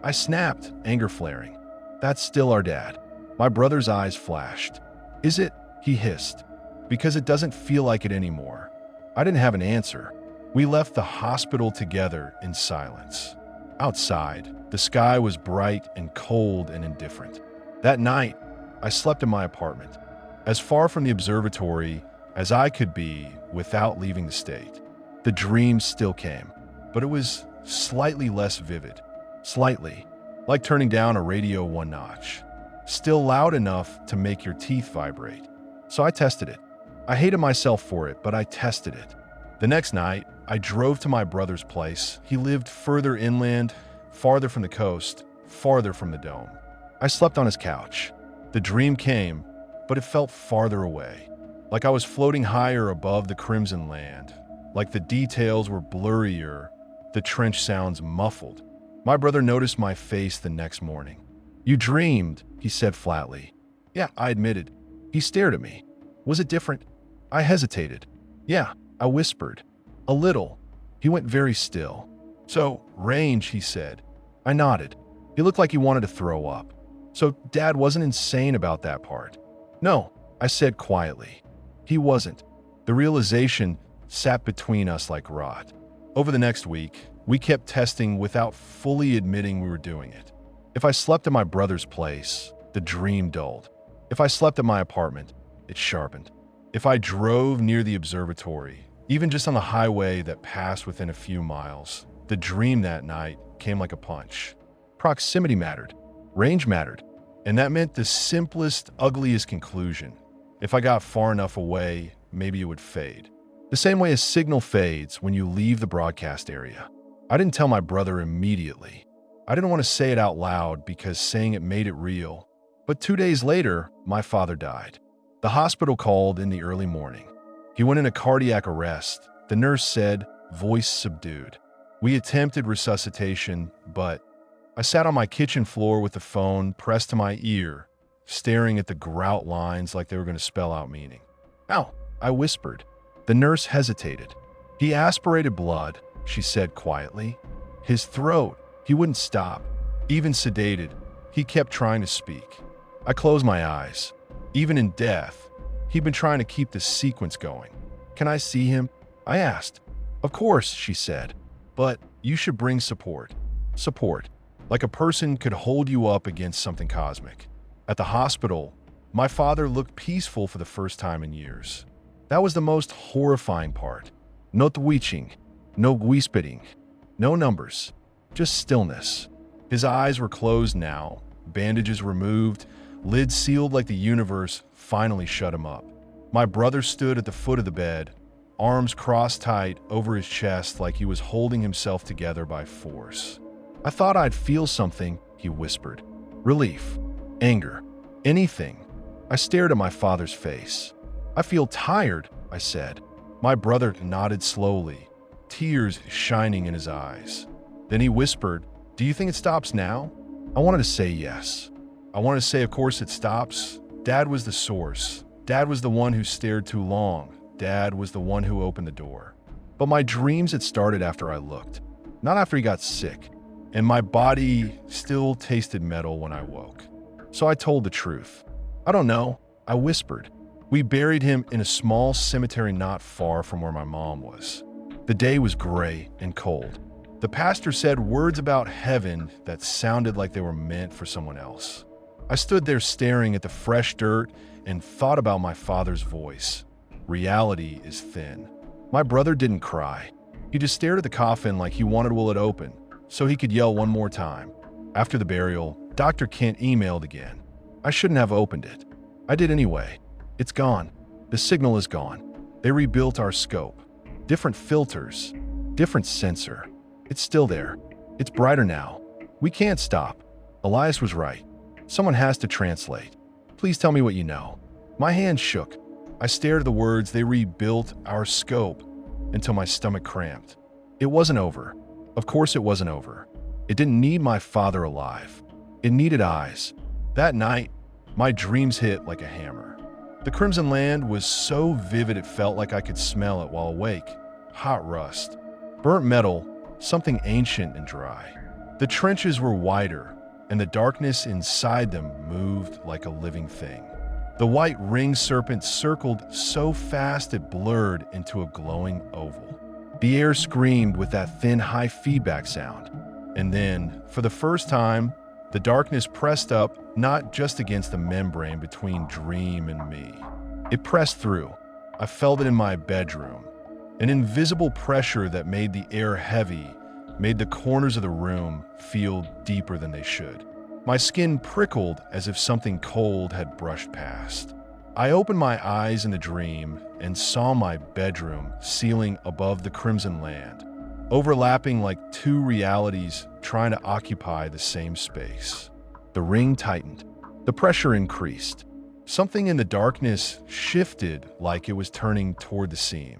I snapped, anger flaring. That's still our dad. My brother's eyes flashed. Is it? He hissed. Because it doesn't feel like it anymore. I didn't have an answer. We left the hospital together in silence. Outside, the sky was bright and cold and indifferent. That night, I slept in my apartment, as far from the observatory as I could be without leaving the state. The dream still came, but it was slightly less vivid. Slightly, like turning down a radio one notch. Still loud enough to make your teeth vibrate. So I tested it. I hated myself for it, but I tested it. The next night, I drove to my brother's place. He lived further inland, farther from the coast, farther from the dome. I slept on his couch. The dream came, but it felt farther away, like I was floating higher above the crimson land, like the details were blurrier, the trench sounds muffled. My brother noticed my face the next morning. You dreamed, he said flatly. Yeah, I admitted. He stared at me. Was it different? I hesitated. Yeah, I whispered. A little. He went very still. So, range, he said. I nodded. He looked like he wanted to throw up. So Dad wasn't insane about that part. No, I said quietly. He wasn't. The realization sat between us like rot. Over the next week, we kept testing without fully admitting we were doing it. If I slept at my brother's place, the dream dulled. If I slept at my apartment, it sharpened. If I drove near the observatory, even just on the highway that passed within a few miles, the dream that night came like a punch. Proximity mattered. Range mattered. And that meant the simplest, ugliest conclusion. If I got far enough away, maybe it would fade. The same way a signal fades when you leave the broadcast area. I didn't tell my brother immediately. I didn't want to say it out loud because saying it made it real. But 2 days later, my father died. The hospital called in the early morning. He went into cardiac arrest. The nurse said, voice subdued. We attempted resuscitation, but I sat on my kitchen floor with the phone pressed to my ear, staring at the grout lines like they were going to spell out meaning. Ow, I whispered. The nurse hesitated. He aspirated blood, she said quietly. His throat, he wouldn't stop. Even sedated, he kept trying to speak. I closed my eyes. Even in death, he'd been trying to keep the sequence going. Can I see him? I asked. Of course, she said. But you should bring support. Support. Like a person could hold you up against something cosmic. At the hospital, my father looked peaceful for the first time in years. That was the most horrifying part. No twitching, no whispering, no numbers, just stillness. His eyes were closed now, bandages removed, lids sealed like the universe finally shut him up. My brother stood at the foot of the bed, arms crossed tight over his chest like he was holding himself together by force. I thought I'd feel something, he whispered. Relief, anger, anything. I stared at my father's face. I feel tired, I said. My brother nodded slowly, tears shining in his eyes. Then he whispered, do you think it stops now? I wanted to say yes. I wanted to say, of course it stops. Dad was the source. Dad was the one who stared too long. Dad was the one who opened the door. But my dreams had started after I looked, not after he got sick. And my body still tasted metal when I woke. So I told the truth. I don't know, I whispered. We buried him in a small cemetery not far from where my mom was. The day was gray and cold. The pastor said words about heaven that sounded like they were meant for someone else. I stood there staring at the fresh dirt and thought about my father's voice. Reality is thin. My brother didn't cry. He just stared at the coffin like he wanted will it open, so he could yell one more time. After the burial, Dr. Kent emailed again. I shouldn't have opened it. I did anyway. It's gone. The signal is gone. They rebuilt our scope. Different filters, different sensor. It's still there. It's brighter now. We can't stop. Elias was right. Someone has to translate. Please tell me what you know. My hand shook. I stared at the words they rebuilt our scope until my stomach cramped. It wasn't over. Of course it wasn't over. It didn't need my father alive. It needed eyes. That night, my dreams hit like a hammer. The Crimson Land was so vivid it felt like I could smell it while awake. Hot rust. Burnt metal, something ancient and dry. The trenches were wider, and the darkness inside them moved like a living thing. The white ringed serpent circled so fast it blurred into a glowing oval. The air screamed with that thin, high feedback sound. And then, for the first time, the darkness pressed up, not just against the membrane between dream and me. It pressed through. I felt it in my bedroom. An invisible pressure that made the air heavy, made the corners of the room feel deeper than they should. My skin prickled as if something cold had brushed past. I opened my eyes in the dream and saw my bedroom ceiling above the Crimson Land, overlapping like two realities trying to occupy the same space. The ring tightened. The pressure increased. Something in the darkness shifted like it was turning toward the seam.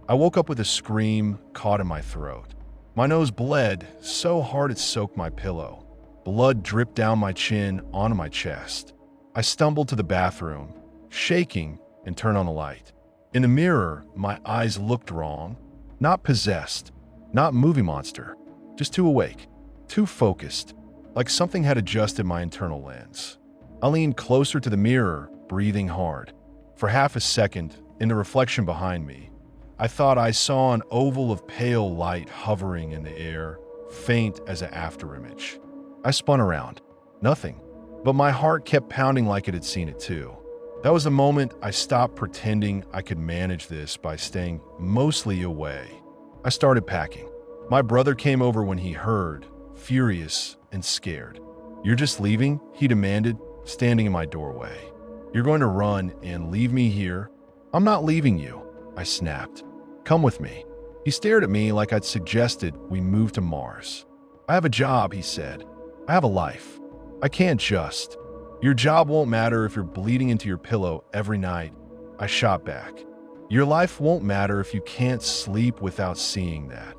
I woke up with a scream caught in my throat. My nose bled so hard it soaked my pillow. Blood dripped down my chin onto my chest. I stumbled to the bathroom, shaking, and turned on the light. In the mirror, my eyes looked wrong. Not possessed, not movie monster, just too awake, too focused, like something had adjusted my internal lens. I leaned closer to the mirror, breathing hard. For half a second, in the reflection behind me, I thought I saw an oval of pale light hovering in the air, faint as an afterimage. I spun around. Nothing. But my heart kept pounding like it had seen it too. That was the moment I stopped pretending I could manage this by staying mostly away. I started packing. My brother came over when he heard, furious and scared. You're just leaving? He demanded. standing in my doorway. You're going to run and leave me here? I'm not leaving you, I snapped. Come with me. He stared at me like I'd suggested we move to Mars. I have a job, he said. I have a life. I can't just. Your job won't matter if you're bleeding into your pillow every night, I shot back. Your life won't matter if you can't sleep without seeing that.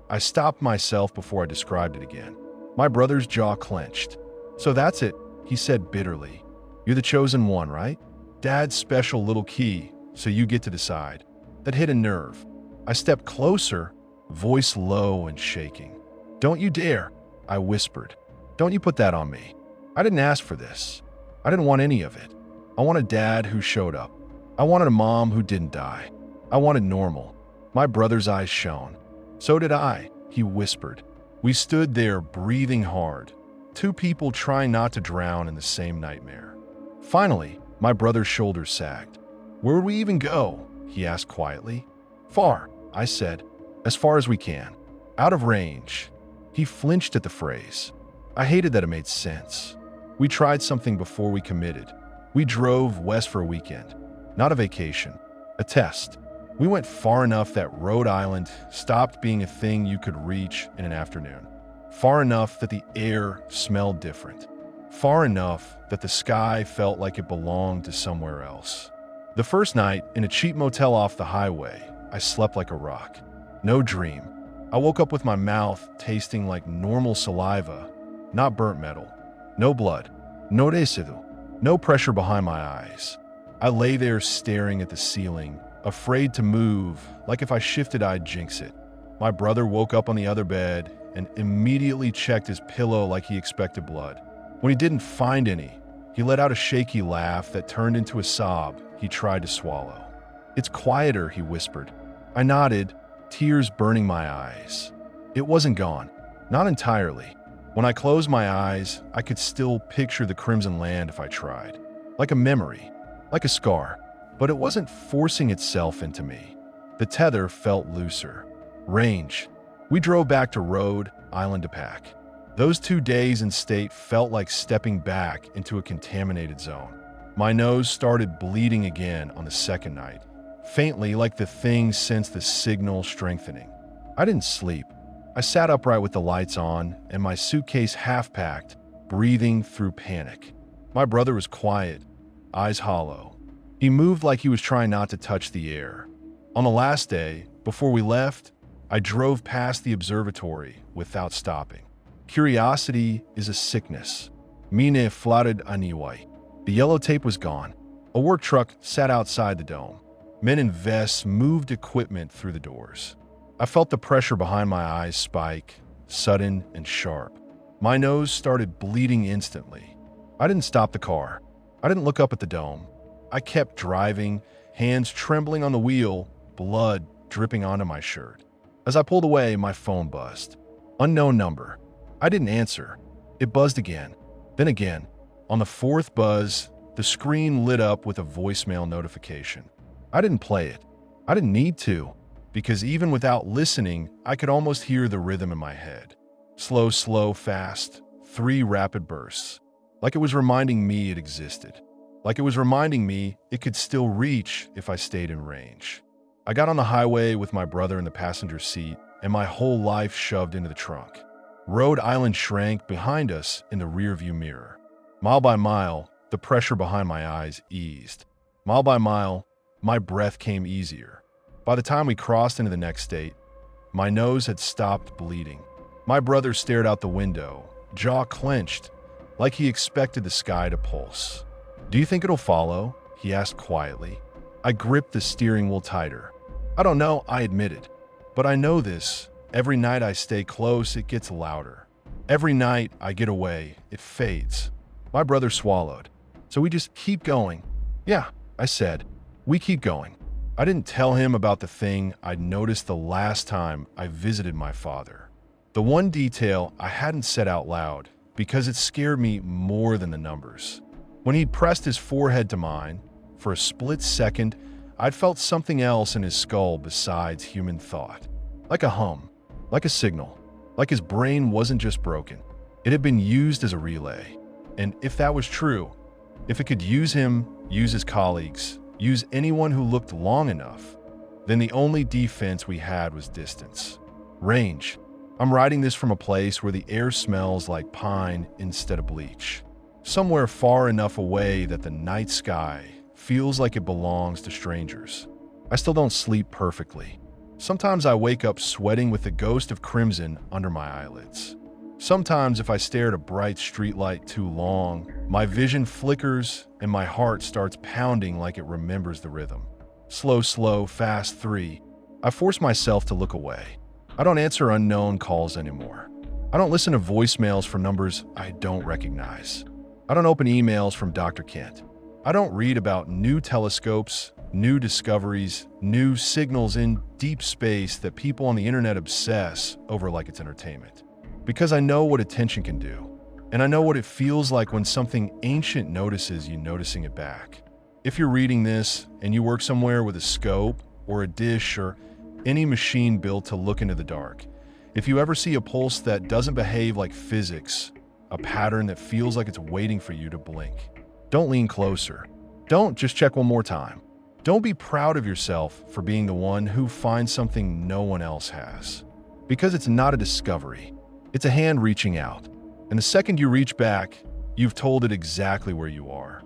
I stopped myself before I described it again. My brother's jaw clenched. So that's it, he said bitterly. You're the chosen one, right? Dad's special little key, so you get to decide. That hit a nerve. I stepped closer, voice low and shaking. Don't you dare, I whispered. Don't you put that on me. I didn't ask for this. I didn't want any of it. I wanted a dad who showed up. I wanted a mom who didn't die. I wanted normal. My brother's eyes shone. So did I, he whispered. We stood there breathing hard, two people trying not to drown in the same nightmare. Finally, my brother's shoulders sagged. Where would we even go? He asked quietly. Far, I said. As far as we can. Out of range. He flinched at the phrase. I hated that it made sense. We tried something before we committed. We drove west for a weekend. Not a vacation. A test. We went far enough that Rhode Island stopped being a thing you could reach in an afternoon. Far enough that the air smelled different. Far enough that the sky felt like it belonged to somewhere else. The first night, in a cheap motel off the highway, I slept like a rock. No dream. I woke up with my mouth tasting like normal saliva, not burnt metal. No blood. No residuo. No pressure behind my eyes. I lay there staring at the ceiling, afraid to move, like if I shifted I'd jinx it. My brother woke up on the other bed and immediately checked his pillow like he expected blood. When he didn't find any, he let out a shaky laugh that turned into a sob he tried to swallow. It's quieter, he whispered. I nodded, tears burning my eyes. It wasn't gone. Not entirely. When I closed my eyes, I could still picture the crimson land if I tried. Like a memory. Like a scar. But it wasn't forcing itself into me. The tether felt looser. Range. We drove back to Rhode Island to pack. Those 2 days in state felt like stepping back into a contaminated zone. My nose started bleeding again on the second night, faintly like the thing sensed the signal strengthening. I didn't sleep. I sat upright with the lights on and my suitcase half-packed, breathing through panic. My brother was quiet, eyes hollow. He moved like he was trying not to touch the air. On the last day, before we left, I drove past the observatory without stopping. Curiosity is a sickness. Mine flooded aniwai. The yellow tape was gone. A work truck sat outside the dome. Men in vests moved equipment through the doors. I felt the pressure behind my eyes spike, sudden and sharp. My nose started bleeding instantly. I didn't stop the car. I didn't look up at the dome. I kept driving, hands trembling on the wheel, blood dripping onto my shirt. As I pulled away, my phone buzzed. Unknown number. I didn't answer. It buzzed again. Then again. On the fourth buzz, the screen lit up with a voicemail notification. I didn't play it. I didn't need to, because even without listening, I could almost hear the rhythm in my head. Slow, slow, fast, 3 rapid bursts. Like it was reminding me it existed. Like it was reminding me it could still reach if I stayed in range. I got on the highway with my brother in the passenger seat and my whole life shoved into the trunk. Rhode Island shrank behind us in the rearview mirror. Mile by mile, the pressure behind my eyes eased. Mile by mile, my breath came easier. By the time we crossed into the next state, my nose had stopped bleeding. My brother stared out the window, jaw clenched, like he expected the sky to pulse. Do you think it'll follow? He asked quietly. I gripped the steering wheel tighter. I don't know, I admitted. But I know this. Every night I stay close, it gets louder. Every night I get away, it fades. My brother swallowed. So we just keep going. Yeah, I said. We keep going. I didn't tell him about the thing I'd noticed the last time I visited my father. The one detail I hadn't said out loud because it scared me more than the numbers. When he'd pressed his forehead to mine, for a split second, I'd felt something else in his skull besides human thought. Like a hum, like a signal, like his brain wasn't just broken. It had been used as a relay. And if that was true, If it could use him, use his colleagues, use anyone who looked long enough, then the only defense we had was distance. Range. I'm writing this from a place where the air smells like pine instead of bleach. Somewhere far enough away that the night sky feels like it belongs to strangers. I still don't sleep perfectly. Sometimes I wake up sweating with the ghost of crimson under my eyelids. Sometimes if I stare at a bright streetlight too long, my vision flickers and my heart starts pounding like it remembers the rhythm. Slow, slow, fast 3. I force myself to look away. I don't answer unknown calls anymore. I don't listen to voicemails from numbers I don't recognize. I don't open emails from Dr. Kent. I don't read about new telescopes, new discoveries, new signals in deep space that people on the internet obsess over like it's entertainment. Because I know what attention can do, and I know what it feels like when something ancient notices you noticing it back. If you're reading this and you work somewhere with a scope or a dish or any machine built to look into the dark, if you ever see a pulse that doesn't behave like physics, a pattern that feels like it's waiting for you to blink, don't lean closer. Don't just check one more time. Don't be proud of yourself for being the one who finds something no one else has. Because it's not a discovery. It's a hand reaching out. And the second you reach back, you've told it exactly where you are.